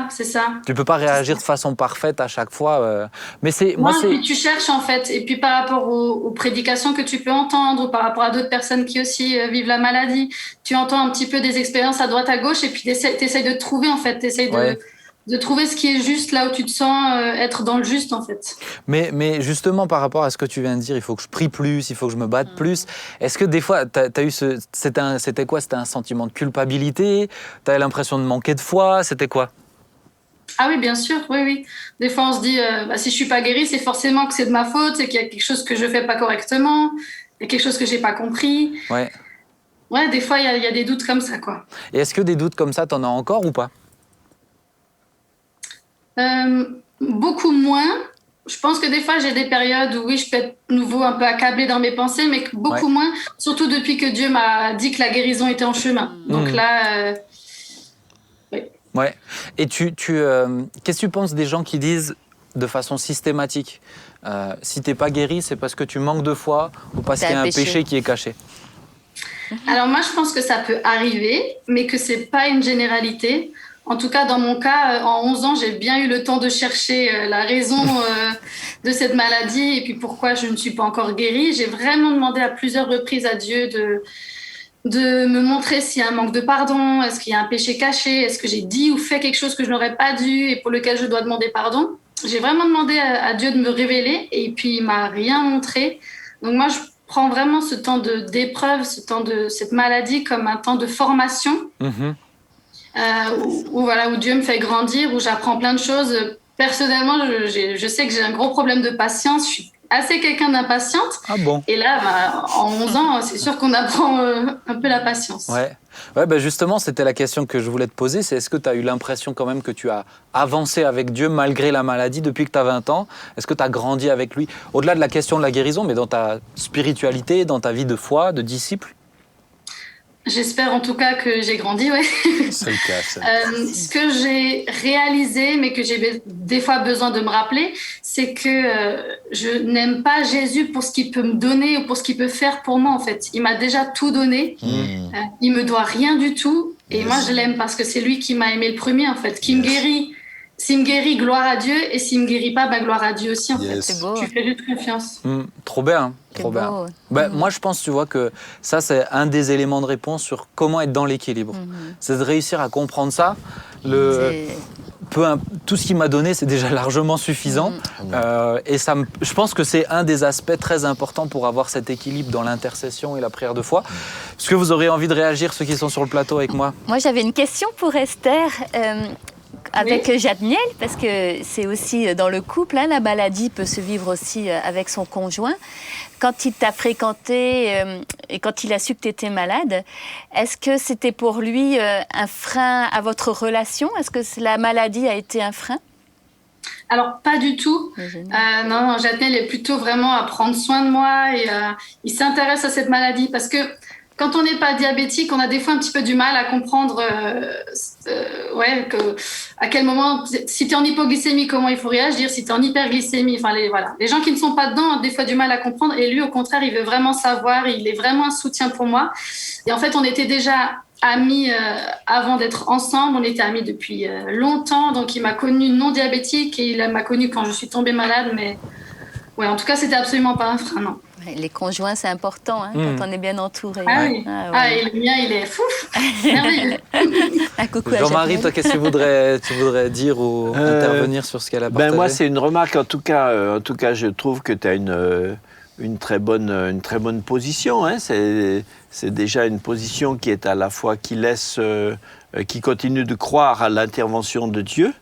c'est ça. tu peux pas réagir de façon parfaite à chaque fois. Mais Et puis tu cherches en fait, et puis par rapport aux prédications que tu peux entendre, ou par rapport à d'autres personnes qui aussi vivent la maladie, tu entends un petit peu des expériences à droite à gauche, et puis t'essayes de trouver en fait, Ouais. de trouver ce qui est juste là où tu te sens être dans le juste en fait. Mais justement, par rapport à ce que tu viens de dire, il faut que je prie plus, il faut que je me batte plus. Est-ce que des fois, t'as eu c'était quoi? C'était un sentiment de culpabilité? T'avais l'impression de manquer de foi? C'était quoi? Ah oui, bien sûr, oui. Des fois on se dit, si je suis pas guérie, c'est forcément que c'est de ma faute, c'est qu'il y a quelque chose que je fais pas correctement, il y a quelque chose que j'ai pas compris. Ouais. Ouais, des fois il y a des doutes comme ça, quoi. Et est-ce que des doutes comme ça, t'en as encore ou pas? Beaucoup moins. Je pense que des fois, j'ai des périodes où, oui, je peux être nouveau un peu accablée dans mes pensées, mais beaucoup moins, surtout depuis que Dieu m'a dit que la guérison était en chemin. Donc là, oui. Ouais. Et qu'est-ce que tu penses des gens qui disent de façon systématique, si t'es pas guéri, c'est parce que tu manques de foi ou parce T'as qu'il y a un un péché. péché qui est caché? Alors moi, je pense que ça peut arriver, mais que c'est pas une généralité. En tout cas, dans mon cas, en 11 ans, j'ai bien eu le temps de chercher la raison de cette maladie et puis pourquoi je ne suis pas encore guérie. J'ai vraiment demandé à plusieurs reprises à Dieu de me montrer s'il y a un manque de pardon, est-ce qu'il y a un péché caché, est-ce que j'ai dit ou fait quelque chose que je n'aurais pas dû et pour lequel je dois demander pardon. J'ai vraiment demandé à Dieu de me révéler et puis il m'a rien montré. Donc moi, je prends vraiment ce temps d'épreuve, ce temps de cette maladie comme un temps de formation. Où Dieu me fait grandir, où j'apprends plein de choses. Personnellement, je sais que j'ai un gros problème de patience. Je suis assez quelqu'un d'impatiente. Ah bon? Et là, en 11 ans, c'est sûr qu'on apprend un peu la patience. Ouais, justement, c'était la question que je voulais te poser. C'est est-ce que tu as eu l'impression quand même que tu as avancé avec Dieu malgré la maladie depuis que tu as 20 ans? Est-ce que tu as grandi avec lui? Au-delà de la question de la guérison, mais dans ta spiritualité, dans ta vie de foi, de disciple? J'espère en tout cas que j'ai grandi, ouais. C'est le cas, ça. Ce que j'ai réalisé, mais que j'ai des fois besoin de me rappeler, c'est que je n'aime pas Jésus pour ce qu'il peut me donner ou pour ce qu'il peut faire pour moi, en fait. Il m'a déjà tout donné. Il me doit rien du tout. Et moi, je l'aime parce que c'est lui qui m'a aimé le premier, en fait, qui me guérit. S'il me guérit, gloire à Dieu. Et s'il me guérit pas, gloire à Dieu aussi, en fait. C'est beau. Je lui fais juste confiance. Trop bien, C'est trop bien. beau. Moi, je pense, tu vois, que ça, c'est un des éléments de réponse sur comment être dans l'équilibre. C'est de réussir à comprendre ça. Tout ce qu'il m'a donné, c'est déjà largement suffisant. Et je pense que c'est un des aspects très importants pour avoir cet équilibre dans l'intercession et la prière de foi. Est-ce que vous aurez envie de réagir, ceux qui sont sur le plateau avec moi? Moi, j'avais une question pour Esther. Avec Jadniel, parce que c'est aussi dans le couple, la maladie peut se vivre aussi avec son conjoint. Quand il t'a fréquenté et quand il a su que tu étais malade, est-ce que c'était pour lui un frein à votre relation? Est-ce que la maladie a été un frein? Alors, pas du tout. Non, Jadniel est plutôt vraiment à prendre soin de moi et il s'intéresse à cette maladie parce que quand on n'est pas diabétique, on a des fois un petit peu du mal à comprendre à quel moment, si tu es en hypoglycémie, comment il faut réagir, si tu es en hyperglycémie, les gens qui ne sont pas dedans ont des fois du mal à comprendre et lui, au contraire, il veut vraiment savoir, il est vraiment un soutien pour moi. Et en fait, on était déjà amis avant d'être ensemble, on était amis depuis longtemps, donc il m'a connue non diabétique et il m'a connue quand je suis tombée malade, mais ouais, en tout cas, c'était absolument pas un frein, non. Les conjoints, c'est important quand on est bien entouré. Et le mien, il est fou. Merveilleux. Coucou à Jean-Marie, toi, qu'est-ce que tu voudrais dire ou intervenir sur ce qu'elle a partagé? Moi, c'est une remarque. En tout cas, je trouve que tu as une très bonne position. C'est déjà une position qui est à la fois qui continue de croire à l'intervention de Dieu,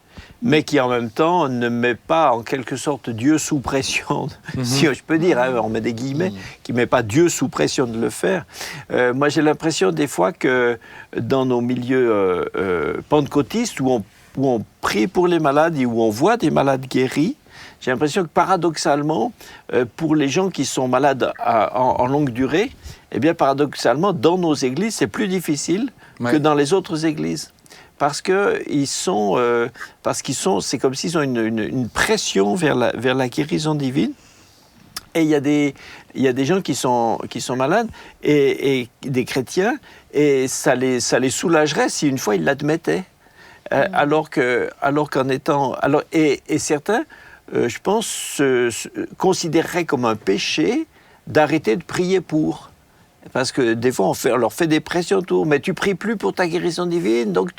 mais qui en même temps ne met pas en quelque sorte Dieu sous pression, si je peux dire, on met des guillemets, qui ne met pas Dieu sous pression de le faire. Moi j'ai l'impression des fois que dans nos milieux pentecôtistes où on prie pour les malades et où on voit des malades guéris, j'ai l'impression que paradoxalement, pour les gens qui sont malades en longue durée, eh bien paradoxalement, dans nos églises, c'est plus difficile que dans les autres églises. Parce qu'ils sont, c'est comme s'ils ont une pression vers la guérison divine. Et il y a des gens qui sont malades et des chrétiens, et ça les soulagerait si une fois ils l'admettaient. Alors qu'en étant... Et certains, je pense, considéreraient comme un péché d'arrêter de prier pour. Parce que des fois, on leur fait des pressions autour. Mais tu pries plus pour ta guérison divine, donc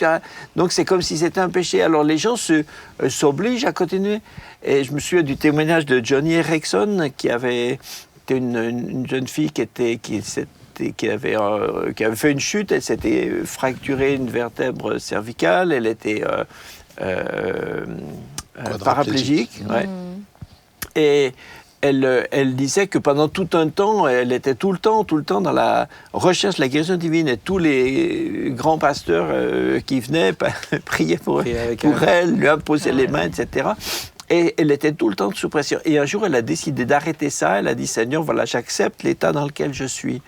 c'est comme si c'était un péché. Alors les gens s'obligent à continuer. Et je me souviens du témoignage de Johnny Erickson, qui avait été une jeune fille qui avait fait une chute. Elle s'était fracturée une vertèbre cervicale. Elle était paraplégique. Ouais. Et elle disait que pendant tout un temps, elle était tout le temps dans la recherche de la guérison divine. Et tous les grands pasteurs qui venaient priaient pour elle, lui imposaient les mains, etc. Et elle était tout le temps sous pression. Et un jour, elle a décidé d'arrêter ça. Elle a dit, Seigneur, voilà, j'accepte l'état dans lequel je suis.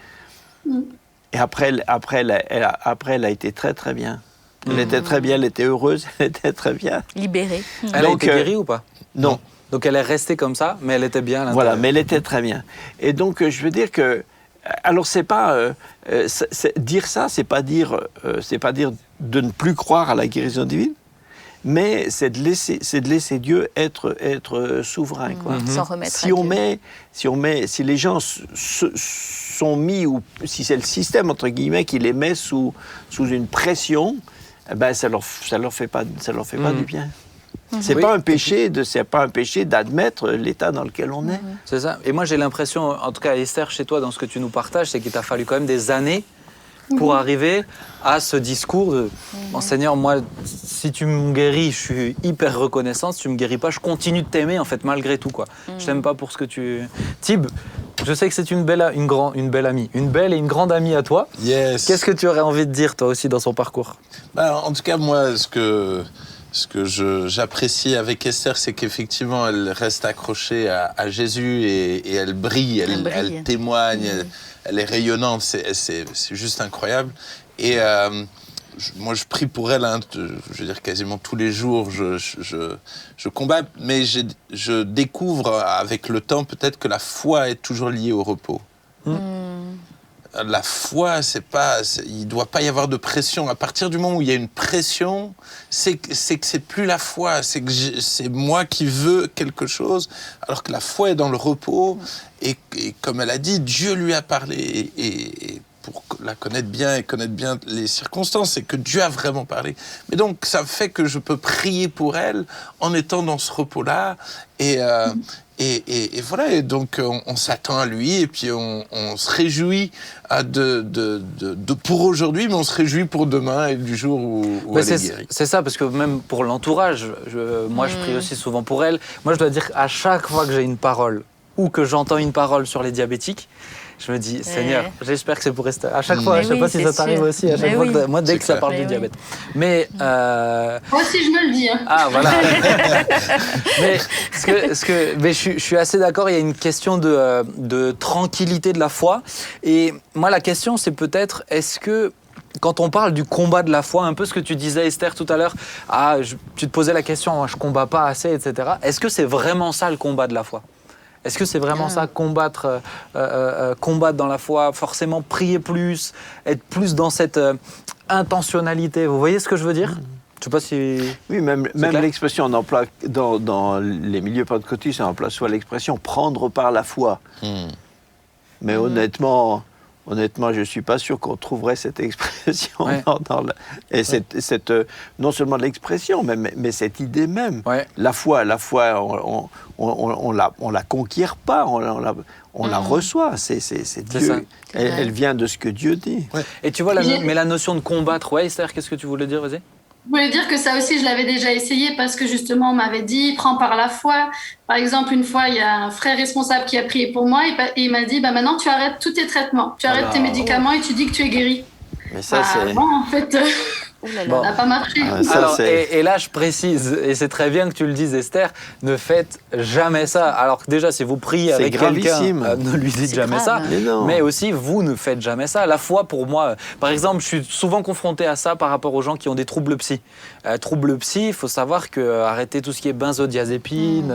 Et après, elle a été très, très bien. Elle était très bien, elle était heureuse, elle était très bien. Libérée. Elle a été guérie ou pas? Non. Donc elle est restée comme ça, mais elle était bien à l'intérieur. Voilà, mais elle était très bien. Et donc je veux dire que, alors c'est pas dire ça, c'est pas dire de ne plus croire à la guérison divine, mais c'est de laisser Dieu être souverain, quoi. S'en remettre si les gens sont mis, ou si c'est le système entre guillemets qui les met sous une pression, ben ça leur fait pas du bien. C'est pas un péché d'admettre l'état dans lequel on est. C'est ça. Et moi, j'ai l'impression, en tout cas, Esther, chez toi, dans ce que tu nous partages, c'est qu'il t'a fallu quand même des années pour arriver à ce discours de « Seigneur, moi, si tu me guéris, je suis hyper reconnaissant. Si tu me guéris pas, je continue de t'aimer, en fait, malgré tout, quoi. Je t'aime pas pour ce que tu... » Tib, je sais que c'est une belle amie, une belle et une grande amie à toi. Yes. Qu'est-ce que tu aurais envie de dire, toi aussi, dans son parcours? En tout cas, moi, ce que j'apprécie avec Esther, c'est qu'effectivement, elle reste accrochée à Jésus et elle brille, elle témoigne, elle est rayonnante, c'est juste incroyable. Et moi, je prie pour elle, je veux dire, quasiment tous les jours, je combats, mais je découvre avec le temps peut-être que la foi est toujours liée au repos. La foi, il ne doit pas y avoir de pression. À partir du moment où il y a une pression, c'est que c'est plus la foi, c'est que c'est moi qui veux quelque chose, alors que la foi est dans le repos. Et comme elle a dit, Dieu lui a parlé. Et pour la connaître bien et connaître bien les circonstances, c'est que Dieu a vraiment parlé. Mais donc, ça fait que je peux prier pour elle en étant dans ce repos-là. Et voilà, et donc on s'attend à lui, et puis on se réjouit pour aujourd'hui, mais on se réjouit pour demain et du jour où elle est guérie. C'est ça, parce que même pour l'entourage, moi je prie aussi souvent pour elle. Moi je dois dire qu'à chaque fois que j'ai une parole, ou que j'entends une parole sur les diabétiques, je me dis, Seigneur, j'espère que c'est pour rester. À chaque fois, je ne sais pas si ça t'arrive aussi, à chaque fois moi, dès que ça parle du diabète. Mais. Moi aussi, je me le dis. Hein. Ah, voilà. Mais je suis assez d'accord, il y a une question de tranquillité de la foi. Et moi, la question, c'est peut-être, est-ce que. Quand on parle du combat de la foi, un peu ce que tu disais, Esther, tout à l'heure, tu te posais la question, je ne combats pas assez, etc. Est-ce que c'est vraiment ça le combat de la foi ? Est-ce que c'est vraiment ça, combattre dans la foi, forcément prier plus, être plus dans cette intentionnalité? Vous voyez ce que je veux dire? Je sais pas si... Oui, même l'expression, on emploie dans les milieux pentecôtistes, on emploie soit l'expression « prendre par la foi ». Mais honnêtement, je ne suis pas sûr qu'on trouverait cette expression non seulement l'expression, mais cette idée même. Ouais. La foi, on la conquiert pas, on la reçoit. C'est Dieu. Elle vient de ce que Dieu dit. Ouais. Et tu vois, mais la notion de combattre, Esther, qu'est-ce que tu voulais dire, vas-y? Je voulais dire que ça aussi, je l'avais déjà essayé parce que justement, on m'avait dit, prends par la foi. Par exemple, une fois, il y a un frère responsable qui a prié pour moi et il m'a dit, maintenant, tu arrêtes tous tes traitements, tu arrêtes tes médicaments et tu dis que tu es guéri. Mais ça, c'est... Bon, en fait, Oh là là. Bon. Ça n'a pas marché. Ah, ça, Alors, c'est- et là, je précise, et c'est très bien que tu le dises, Esther, ne faites jamais ça. Alors que déjà, si vous priez C'est avec quelqu'un, gravissime. ne lui dites C'est jamais grave, ça. hein. Mais non. Mais aussi, vous ne faites jamais ça. La foi, pour moi, par exemple, je suis souvent confronté à ça par rapport aux gens qui ont des troubles psy. Troubles psy, il faut savoir que arrêter tout ce qui est benzodiazépine,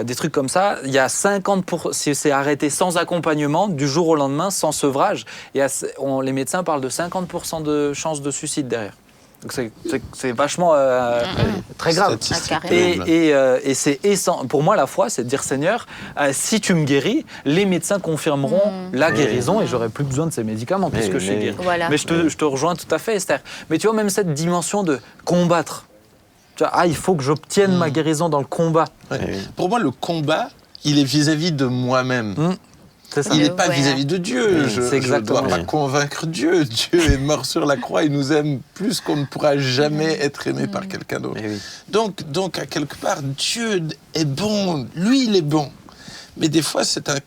des trucs comme ça, il y a 50%, si c'est arrêté sans accompagnement, du jour au lendemain, sans sevrage, les médecins parlent de 50% de chances de suicide derrière. Donc c'est vachement très grave. Statistique. Ah, carrément. Et c'est pour moi, la foi, c'est de dire Seigneur, si tu me guéris, les médecins confirmeront la guérison et j'aurai plus besoin de ces médicaments puisque je suis guéri. Voilà. Mais je te rejoins tout à fait, Esther. Mais tu vois, même cette dimension de combattre. Tu vois, il faut que j'obtienne ma guérison dans le combat. Ouais. Oui. Pour moi, le combat, il est vis-à-vis de moi-même. C'est ça. Il n'est pas Ouais. vis-à-vis de Dieu. Oui, Je c'est ne dois exactement pas ça. convaincre Dieu. Dieu est mort sur la croix. Il nous aime plus qu'on ne pourra jamais être aimé par quelqu'un d'autre. Eh oui. Donc, à quelque part, Dieu est bon. Lui, il est bon. Mais des fois, c'est un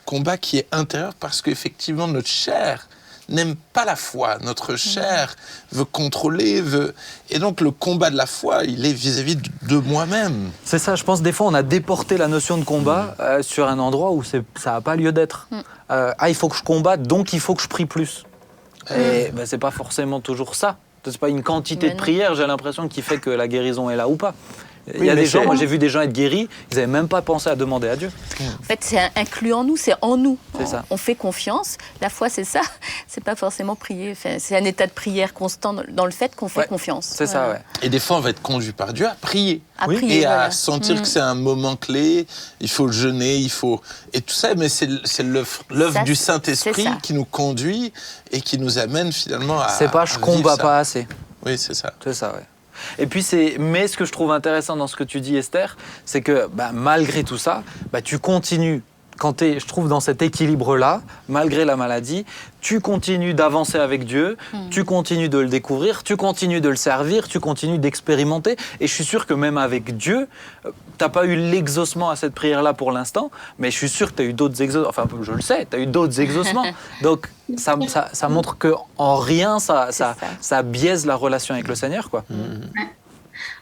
combat qui est intérieur parce qu'effectivement, notre chair n'aime pas la foi. Notre chair veut contrôler, Et donc, le combat de la foi, il est vis-à-vis de moi-même. C'est ça, je pense des fois on a déporté la notion de combat sur un endroit où ça n'a pas lieu d'être. Il faut que je combatte, donc il faut que je prie plus. Et ben, c'est pas forcément toujours ça. C'est pas une quantité Mais de non. prière, j'ai l'impression, qui fait que la guérison est là ou pas. Il Oui, y a mais des gens, c'est- moi j'ai vu des gens être guéris, ils n'avaient même pas pensé à demander à Dieu. En fait, c'est inclus en nous, c'est en nous. C'est ça. On fait confiance. La foi, c'est ça. C'est pas forcément prier. Enfin, c'est un état de prière constant dans le fait qu'on fait Ouais, confiance. C'est ça, ouais. Et des fois, on va être conduit par Dieu à prier. À Oui. prier, Et à voilà. sentir que c'est un moment clé, il faut jeûner, et tout ça, mais c'est l'œuvre Ça, du c'est Saint-Esprit ça. qui nous conduit et qui nous amène finalement à. C'est pas je à vivre combats ça. pas assez. Oui, c'est ça. C'est ça, ouais. Et puis mais ce que je trouve intéressant dans ce que tu dis, Esther, c'est que malgré tout ça, tu continues. Quand tu es, je trouve, dans cet équilibre-là, malgré la maladie, tu continues d'avancer avec Dieu, tu continues de le découvrir, tu continues de le servir, tu continues d'expérimenter. Et je suis sûr que même avec Dieu, tu n'as pas eu l'exaucement à cette prière-là pour l'instant, mais je suis sûr que tu as eu d'autres exaucements. Enfin, je le sais, tu as eu d'autres exaucements. Donc, ça montre qu'en rien, ça biaise la relation avec le Seigneur, quoi.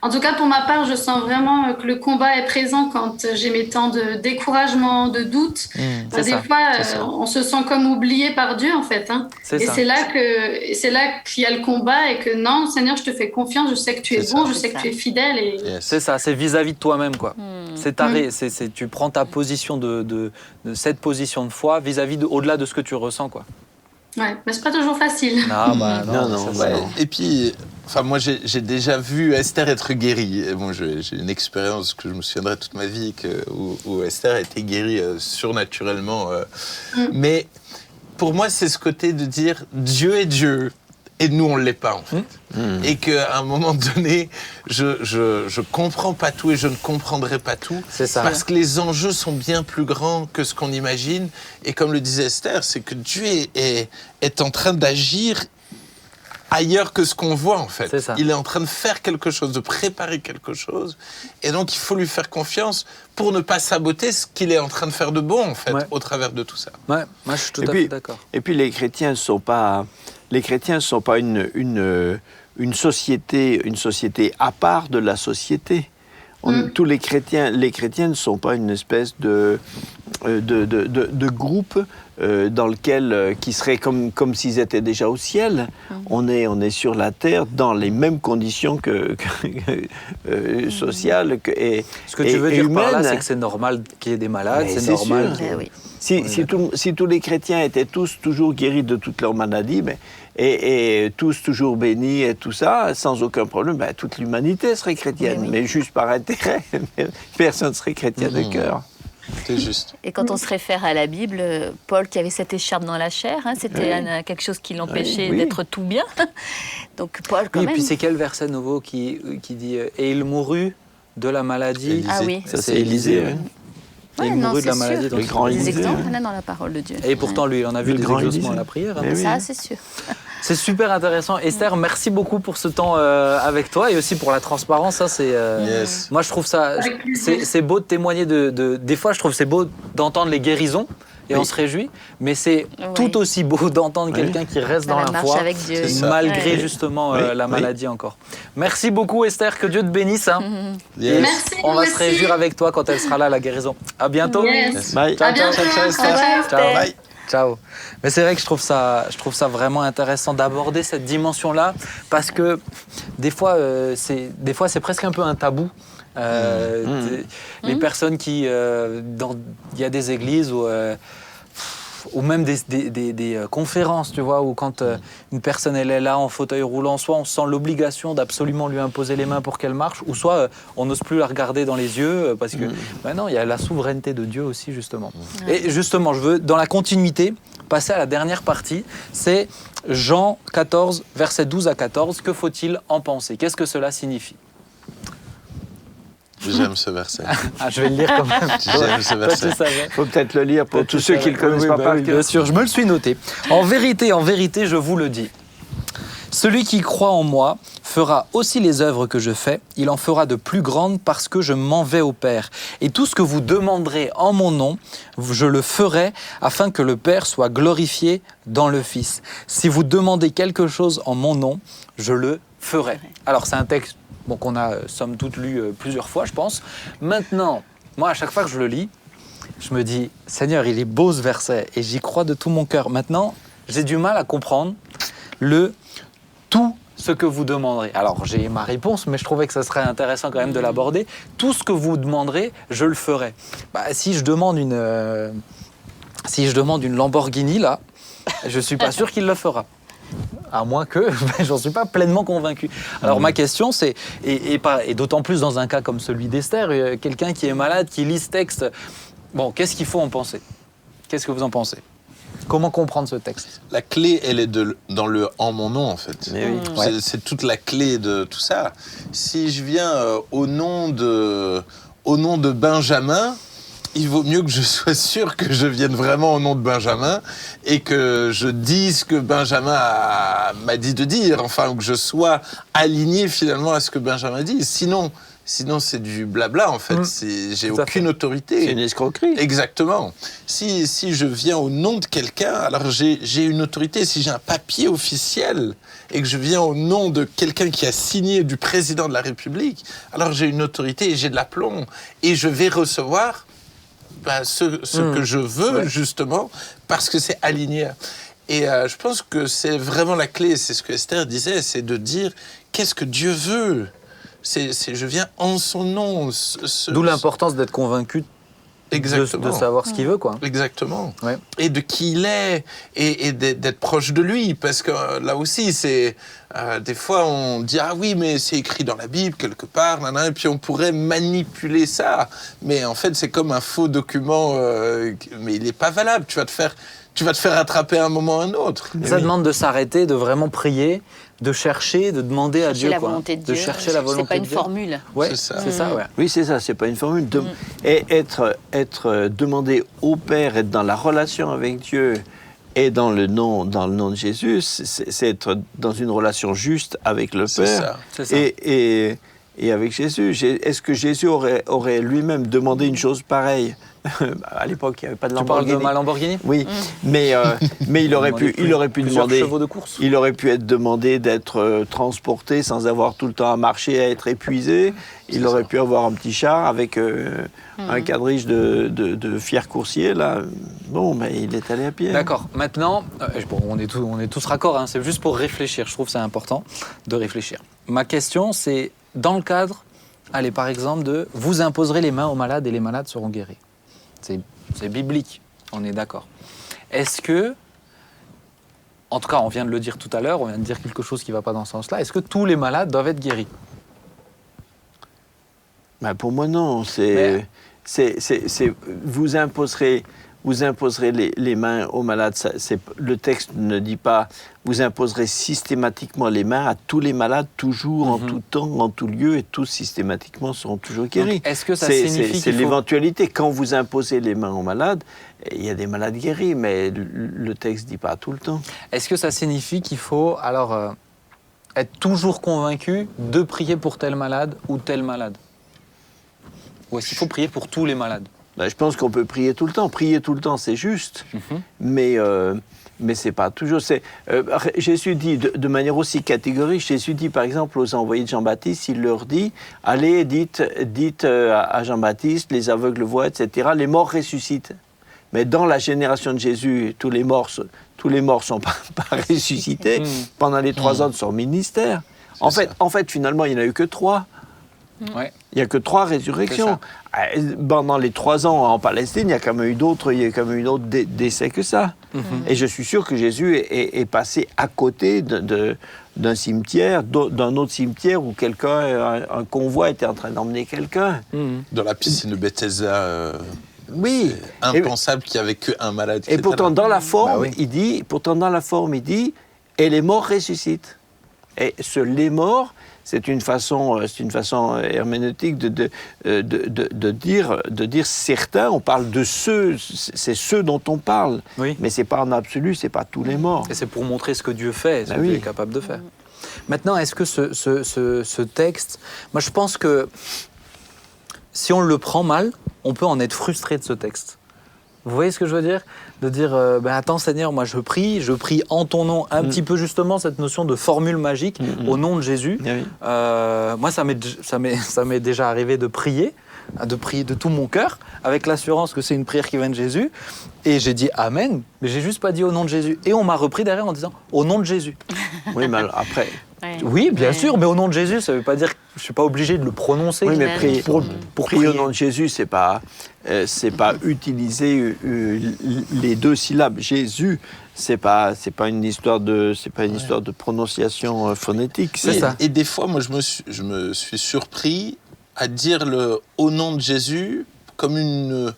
En tout cas, pour ma part, je sens vraiment que le combat est présent quand j'ai mes temps de découragement, de doute. c'est Des ça, fois, c'est ça. on se sent comme oublié par Dieu, en fait. C'est Et ça. c'est là qu'il y a le combat et que non, Seigneur, je te fais confiance, je sais que tu es C'est bon, ça. je sais C'est que ça. tu es fidèle. Et... Yes. C'est ça, c'est vis-à-vis de toi-même, quoi. Tu prends ta position de cette position de foi vis-à-vis au-delà de ce que tu ressens, quoi. Ouais, mais c'est pas toujours facile. Non, Non, ça, ouais. non. Et puis, moi, j'ai déjà vu Esther être guérie. Et bon, j'ai une expérience que je me souviendrai toute ma vie où Esther a été guérie surnaturellement. Mais pour moi, c'est ce côté de dire Dieu est Dieu. Et nous, on ne l'est pas, en fait. Et qu'à un moment donné, je comprends pas tout et je ne comprendrai pas tout. C'est ça. Parce que les enjeux sont bien plus grands que ce qu'on imagine. Et comme le disait Esther, c'est que Dieu est en train d'agir ailleurs que ce qu'on voit, en fait. C'est ça. Il est en train de faire quelque chose, de préparer quelque chose. Et donc, il faut lui faire confiance pour ne pas saboter ce qu'il est en train de faire de bon, en fait, Ouais. au travers de tout ça. Ouais, moi, je suis tout Et à puis- fait d'accord. Et puis les chrétiens ne sont pas une société à part de la société. Tous les chrétiens ne sont pas une espèce de groupe dans lequel qui serait comme s'ils étaient déjà au ciel. On est sur la terre dans les mêmes conditions sociales et Ce que tu veux et dire par là, humaines. c'est que c'est normal qu'il y ait des malades, Mais c'est c'est normal. sûr. Eh oui. Si tous les chrétiens étaient tous toujours guéris de toutes leurs maladies, et tous toujours bénis et tout ça, sans aucun problème, toute l'humanité serait chrétienne, Oui, oui. mais juste par intérêt. Personne ne serait chrétien de cœur. C'est juste. Et quand on se réfère à la Bible, Paul qui avait cette écharpe dans la chair, c'était quelque chose qui l'empêchait Oui. d'être tout bien. Donc Paul, quand Oui, et même. puis c'est quel verset nouveau qui dit et il mourut de la maladie. Élisée. Ah oui. Ça, c'est Élisée. ouais. hein. Et il non, mourut de la c'est maladie. sûr. dont Le il grand était Des Élisée, exemples, hein. on a dans la parole de Dieu. Et pourtant, lui, il en a vu Le des grand exaucements Élisée. à la prière. hein. Mais oui. Ça, c'est sûr. C'est super intéressant. Esther, merci beaucoup pour ce temps avec toi et aussi pour la transparence. Ça, c'est, Yes. moi, je trouve ça, Avec plaisir. c'est beau de témoigner des fois, je trouve que c'est beau d'entendre les guérisons et on se réjouit, mais c'est tout aussi beau d'entendre quelqu'un qui reste dans la marche foi, avec Dieu. malgré justement la maladie encore. Merci beaucoup Esther, que Dieu te bénisse. Hein. Yes. Merci, On va vous se aussi. réjouir avec toi quand elle sera là, la guérison. À bientôt. Yes. Bye. À bientôt. Ciao, ciao. Bye. Ciao. Mais c'est vrai que je trouve ça vraiment intéressant d'aborder cette dimension-là parce que des fois, c'est presque un peu un tabou. Les personnes qui, il y a des églises ou même des conférences, tu vois, où quand une personne elle est là en fauteuil roulant, soit on sent l'obligation d'absolument lui imposer les mains pour qu'elle marche, ou soit on n'ose plus la regarder dans les yeux parce que non, il y a la souveraineté de Dieu aussi justement. Et justement, je veux dans la continuité passer à la dernière partie, c'est Jean 14, versets 12 à 14. Que faut-il en penser? Qu'est-ce que cela signifie? J'aime ce verset. Ah, je vais le lire quand même. J'aime ce verset. Il faut peut-être le lire pour tous ceux qui ne le connaissent pas par Bien cœur. sûr, je me le suis noté. En vérité, je vous le dis. Celui qui croit en moi fera aussi les œuvres que je fais. Il en fera de plus grandes parce que je m'en vais au Père. Et tout ce que vous demanderez en mon nom, je le ferai afin que le Père soit glorifié dans le Fils. Si vous demandez quelque chose en mon nom, je le ferai. Alors, c'est un texte qu'on a, somme toute, lu plusieurs fois, je pense. Maintenant, moi, à chaque fois que je le lis, je me dis, Seigneur, il est beau ce verset et j'y crois de tout mon cœur. Maintenant, j'ai du mal à comprendre tout ce que vous demanderez. Alors, j'ai ma réponse, mais je trouvais que ça serait intéressant quand même de l'aborder. Tout ce que vous demanderez, je le ferai. Si je demande une Lamborghini, là, je ne suis pas sûr qu'il le fera. À moins que, j'en suis pas pleinement convaincu. Alors ma question c'est, et d'autant plus dans un cas comme celui d'Esther, quelqu'un qui est malade, qui lit ce texte, qu'est-ce qu'il faut en penser? Qu'est-ce que vous en pensez? Comment comprendre ce texte? La clé, elle est dans le « en mon nom », en fait. Mais oui. C'est toute la clé de tout ça. Si je viens au nom de Benjamin, il vaut mieux que je sois sûr que je vienne vraiment au nom de Benjamin et que je dise ce que Benjamin m'a dit de dire, enfin, ou que je sois aligné finalement à ce que Benjamin dit. Sinon c'est du blabla, en fait. J'ai aucune autorité. C'est une escroquerie. Exactement. Si je viens au nom de quelqu'un, alors j'ai une autorité. Si j'ai un papier officiel et que je viens au nom de quelqu'un qui a signé du président de la République, alors j'ai une autorité et j'ai de l'aplomb. Et je vais recevoir ce que je veux, justement, parce que c'est aligné. Et je pense que c'est vraiment la clé, c'est ce que Esther disait, c'est de dire qu'est-ce que Dieu veut. Je viens en son nom. D'où l'importance d'être convaincu de savoir ce qu'il veut, quoi. Exactement. Ouais. Et de qui il est, et d'être proche de lui, parce que là aussi, c'est des fois on dit ah oui, mais c'est écrit dans la Bible quelque part, et puis on pourrait manipuler ça, mais en fait c'est comme un faux document, mais il n'est pas valable. Tu vas te faire attraper à un moment ou à un autre. Ça demande de s'arrêter, de vraiment prier, de chercher, de demander à Dieu, la volonté de Dieu. chercher la volonté de Dieu. C'est pas une formule. Ouais, C'est ça. c'est ça, ouais. Oui, c'est ça, c'est pas une formule. Et être demandé au Père, être dans la relation avec Dieu et dans le nom de Jésus, c'est être dans une relation juste avec le Père. C'est ça. Et avec Jésus. Est-ce que Jésus aurait lui-même demandé une chose pareille? À l'époque, il n'y avait pas de Lamborghini. Tu parles de ma Lamborghini? Oui, mais il aurait pu demander. Chevaux de course. Il aurait pu être demandé d'être transporté sans avoir tout le temps à marcher, à être épuisé. Il aurait pu avoir un petit char avec un quadrige de fiers coursiers là. Bon, mais il est allé à pied. D'accord. Maintenant, on est tous raccords. Hein, c'est juste pour réfléchir. Je trouve que c'est important de réfléchir. Ma question, c'est dans le cadre, par exemple, de vous imposerez les mains aux malades et les malades seront guéris. C'est biblique, on est d'accord. Est-ce que, en tout cas, on vient de le dire tout à l'heure, on vient de dire quelque chose qui ne va pas dans ce sens-là, est-ce que tous les malades doivent être guéris? Pour moi, non. Vous imposerez les mains aux malades. Le texte ne dit pas vous imposerez systématiquement les mains à tous les malades, toujours, en tout temps, en tout lieu, et tous systématiquement seront toujours guéris. Donc, est-ce que ça signifie c'est l'éventualité. Quand vous imposez les mains aux malades, il y a des malades guéris, mais le texte ne dit pas tout le temps. Est-ce que ça signifie qu'il faut alors être toujours convaincu de prier pour tel malade ou tel malade? Ou est-ce qu'il faut prier pour tous les malades? Ben, je pense qu'on peut prier tout le temps. Prier tout le temps, c'est juste, mais c'est pas toujours. Jésus dit de manière aussi catégorique. Jésus dit par exemple aux envoyés de Jean-Baptiste, il leur dit allez, dites à Jean-Baptiste, les aveugles voient, etc. Les morts ressuscitent. Mais dans la génération de Jésus, tous les morts sont pas ressuscités pendant les 3 ans de son ministère. En fait, finalement, il n'y en a eu que 3. Ouais. Il n'y a que 3 résurrections. Pendant les 3 ans en Palestine, il y a quand même eu d'autres décès que ça. Et je suis sûr que Jésus est passé à côté d'un cimetière, d'un autre cimetière où un convoi était en train d'emmener quelqu'un. Dans la piscine de Bethesda, Oui. c'est impensable qu'il n'y avait qu'un malade. Et pourtant, dans la forme, oui. il dit, et les morts ressuscitent. Et les morts, c'est une façon herméneutique de dire certains. On parle de ceux, c'est ceux dont on parle. Oui. Mais c'est pas en absolu, c'est pas tous les morts. Et c'est pour montrer ce que Dieu fait, ce que oui. Dieu est capable de faire. Maintenant, est-ce que ce texte... Moi, je pense que si on le prend mal, on peut en être frustré de ce texte. Vous voyez ce que je veux dire ? De dire, attends Seigneur, moi je prie en ton nom, un petit peu justement cette notion de formule magique, au nom de Jésus. Oui. Moi, ça m'est déjà arrivé de prier de tout mon cœur, avec l'assurance que c'est une prière qui vient de Jésus. Et j'ai dit Amen, mais j'ai juste pas dit au nom de Jésus. Et on m'a repris derrière en disant au nom de Jésus. Oui, mais alors, après... Oui, bien sûr, mais au nom de Jésus, ça veut pas dire que je suis pas obligé de le prononcer. Oui, mais prier prier au nom de Jésus, c'est pas utiliser les 2 syllabes. Jésus, c'est pas une histoire de prononciation phonétique. C'est ça. Et des fois, moi, je me suis surpris à dire le au nom de Jésus comme une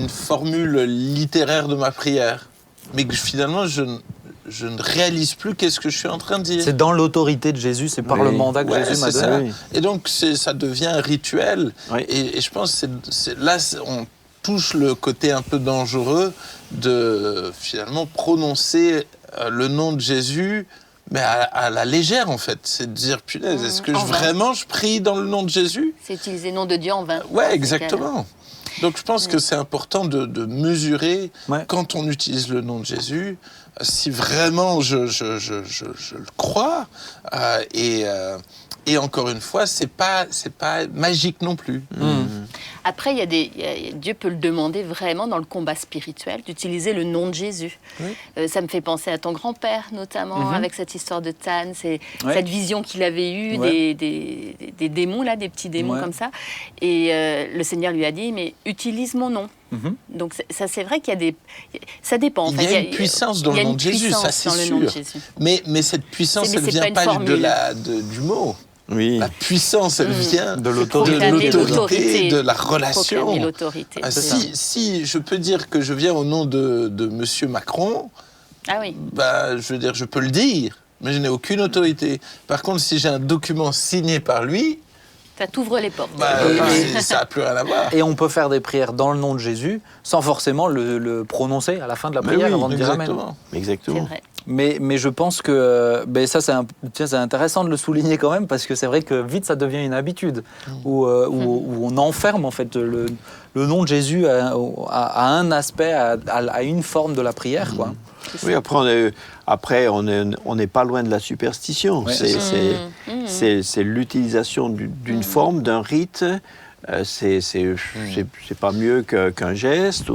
formule littéraire de ma prière, mais que finalement je ne réalise plus qu'est-ce que je suis en train de dire. C'est dans l'autorité de Jésus, c'est par le mandat que Jésus m'a donné. Et donc ça devient un rituel. Oui. Et je pense que là, on touche le côté un peu dangereux de finalement prononcer le nom de Jésus, mais à la légère en fait. C'est de dire, punaise, est-ce que vraiment je prie dans le nom de Jésus ? C'est utiliser le nom de Dieu en vain. Ouais, exactement. Donc je pense que c'est important de mesurer quand on utilise le nom de Jésus, si vraiment je le crois, et encore une fois, c'est pas magique non plus. Après, Dieu peut le demander vraiment dans le combat spirituel, d'utiliser le nom de Jésus. Ça me fait penser à ton grand-père, notamment, avec cette histoire de Tan, cette vision qu'il avait eue des démons, là, des petits démons comme ça. Et le Seigneur lui a dit, mais utilise mon nom. Donc ça, c'est vrai qu'il y a des... Ça dépend. Il y a une puissance dans le nom de Jésus, ça c'est sûr. Mais cette puissance, elle ne vient pas du mot. Oui. La puissance, elle vient de l'autorité, de la relation. L'autorité. Si je peux dire que je viens au nom de Monsieur Macron, je veux dire, je peux le dire, mais je n'ai aucune autorité. Par contre, si j'ai un document signé par lui... Ça t'ouvre les portes. Ça n'a plus rien à voir. Et on peut faire des prières dans le nom de Jésus sans forcément le prononcer à la fin de la prière avant de dire Amen. Exactement. C'est vrai. Mais je pense que ça, c'est intéressant de le souligner quand même, parce que c'est vrai que vite, ça devient une habitude, où on enferme en fait le nom de Jésus à un aspect, à une forme de la prière, quoi. Oui, après, on n'est pas loin de la superstition. Ouais. C'est l'utilisation d'une forme, d'un rite. C'est pas mieux qu'un geste.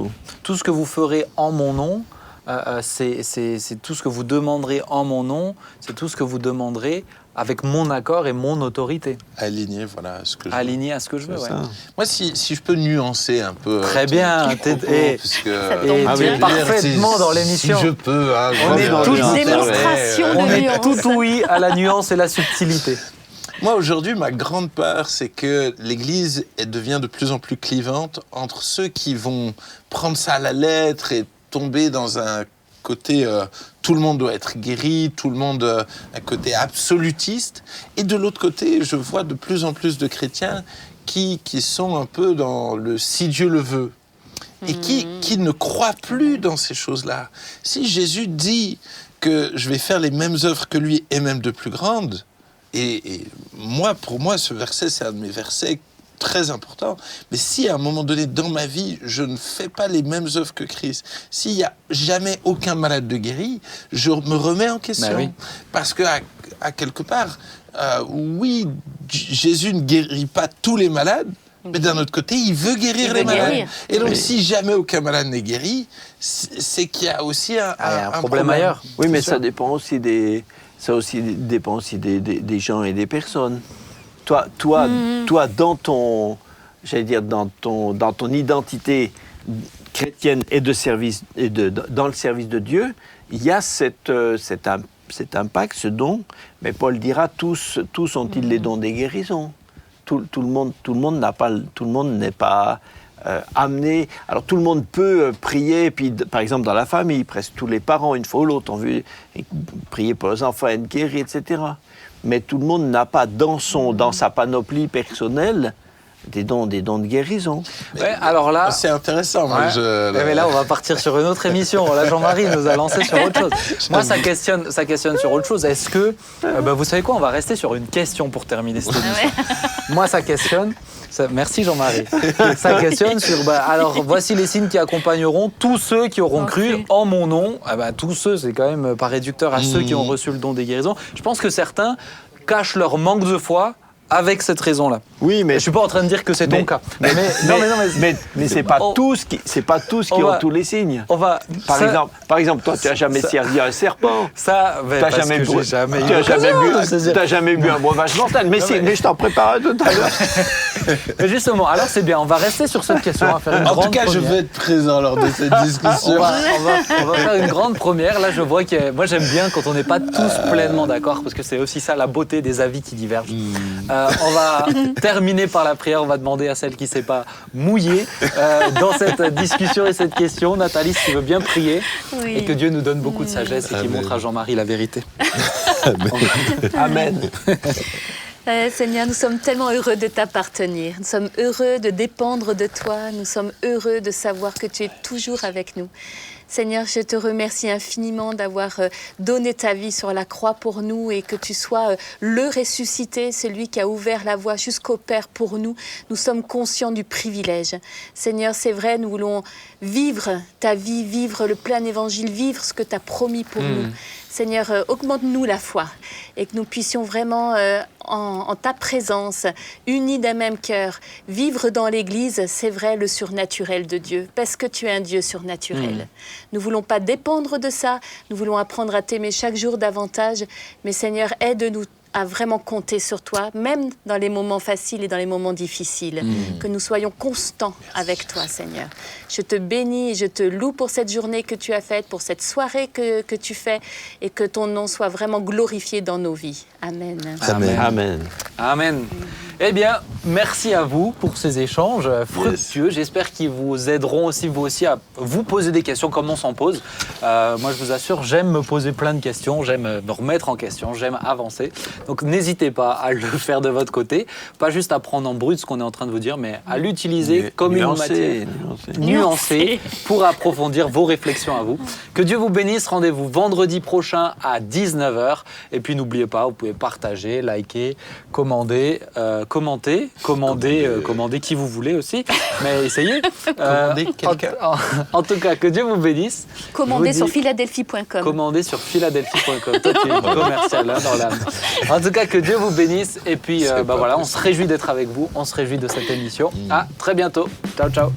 Tout ce que vous ferez en mon nom, c'est tout ce que vous demanderez en mon nom, c'est tout ce que vous demanderez avec mon accord et mon autorité. Aligné, voilà, à ce que je veux. Aligné à ce que je veux, ouais. Moi, si je peux nuancer un peu... Très bien, tombe parfaitement dans l'émission. Si je peux... On est toute démonstration de on est nuance. tout oui à la nuance et la subtilité. Moi, aujourd'hui, ma grande peur, c'est que l'Église devient de plus en plus clivante entre ceux qui vont prendre ça à la lettre et tomber dans un côté tout le monde doit être guéri, tout le monde un côté absolutiste, et de l'autre côté, je vois de plus en plus de chrétiens qui sont un peu dans le si Dieu le veut, et qui ne croient plus dans ces choses-là. Si Jésus dit que je vais faire les mêmes œuvres que lui et même de plus grandes, et pour moi, ce verset, c'est un de mes versets très important. Mais si à un moment donné dans ma vie, je ne fais pas les mêmes œuvres que Christ, s'il n'y a jamais aucun malade de guéri, je me remets en question. Ben oui. Parce que à quelque part, oui, Jésus ne guérit pas tous les malades, mais d'un autre côté, il veut guérir les malades. Et donc, si jamais aucun malade n'est guéri, c'est qu'il y a aussi un problème ailleurs. Oui, mais ça dépend aussi des gens et des personnes. Toi, dans ton, dans ton identité chrétienne et de service dans le service de Dieu, il y a cet impact, ce don. Mais Paul dira tous ont-ils les dons des guérisons. Tout le monde n'est pas amené. Alors tout le monde peut prier, puis par exemple dans la famille, presque tous les parents, une fois ou l'autre, ont vu prier pour les enfants, être guéris, etc. Mais tout le monde n'a pas dans sa panoplie personnelle des dons de guérison. Ouais, alors là, c'est intéressant. Moi, mais là, on va partir sur une autre émission. Là, Jean-Marie nous a lancé sur autre chose. Moi, ça questionne sur autre chose. Est-ce que, vous savez quoi, on va rester sur une question pour terminer cette émission. Moi, ça questionne. Merci Jean-Marie. Ça questionne sur. Alors, voici les signes qui accompagneront tous ceux qui auront cru en mon nom. Tous ceux, c'est quand même pas réducteur à ceux qui ont reçu le don des guérisons. Je pense que certains cachent leur manque de foi avec cette raison-là. Oui, mais je suis pas en train de dire que c'est ton cas. Mais c'est pas tous qui ont tous les signes. Par exemple, toi, tu n'as jamais servi un serpent. Ça, tu n'as jamais bu un breuvage mortel. Mais je t'en prépare un tout à l'heure. Mais justement, alors c'est bien. On va rester sur cette question. On va faire une grande en tout cas, première. je vais être présent lors de cette discussion. On va faire une grande première. Là, je vois que moi, j'aime bien quand on n'est pas tous pleinement d'accord, parce que c'est aussi ça la beauté des avis qui divergent. On va terminer par la prière. On va demander à celle qui ne s'est pas mouillée dans cette discussion et cette question. Nathalie, si tu veux bien prier, et que Dieu nous donne beaucoup de sagesse et qu'il montre à Jean-Marie la vérité. Amen. Seigneur, nous sommes tellement heureux de t'appartenir. Nous sommes heureux de dépendre de toi. Nous sommes heureux de savoir que tu es toujours avec nous. Seigneur, je te remercie infiniment d'avoir donné ta vie sur la croix pour nous et que tu sois le ressuscité, celui qui a ouvert la voie jusqu'au Père pour nous. Nous sommes conscients du privilège. Seigneur, c'est vrai, nous voulons vivre ta vie, vivre le plein évangile, vivre ce que tu as promis pour nous. Seigneur, augmente-nous la foi et que nous puissions vraiment, en ta présence, unis d'un même cœur, vivre dans l'Église, c'est vrai, le surnaturel de Dieu, parce que tu es un Dieu surnaturel. Nous ne voulons pas dépendre de ça, nous voulons apprendre à t'aimer chaque jour davantage, mais Seigneur, aide-nous à vraiment compter sur toi, même dans les moments faciles et dans les moments difficiles. Que nous soyons constants avec toi, Seigneur. Je te bénis et je te loue pour cette journée que tu as faite, pour cette soirée que tu fais, et que ton nom soit vraiment glorifié dans nos vies. Amen. Amen. Amen. Amen. Eh bien, merci à vous pour ces échanges fructueux. Yes. J'espère qu'ils vous aideront aussi, vous aussi, à vous poser des questions comme on s'en pose. Moi, je vous assure, j'aime me poser plein de questions, j'aime me remettre en question, j'aime avancer. Donc, n'hésitez pas à le faire de votre côté. Pas juste à prendre en brut ce qu'on est en train de vous dire, mais à l'utiliser comme une matière nuancée pour approfondir vos réflexions à vous. Que Dieu vous bénisse. Rendez-vous vendredi prochain à 19h. Et puis, n'oubliez pas, vous pouvez partager, liker, commenter qui vous voulez aussi, mais essayez. Commandez quelqu'un. En tout cas, que Dieu vous bénisse. Commandez sur philadelphie.com. Commandez sur philadelphie.com. Toi, tu es commercial dans l'âme. En tout cas, que Dieu vous bénisse. Et puis, voilà, on se réjouit d'être avec vous. On se réjouit de cette émission. À très bientôt. Ciao, ciao.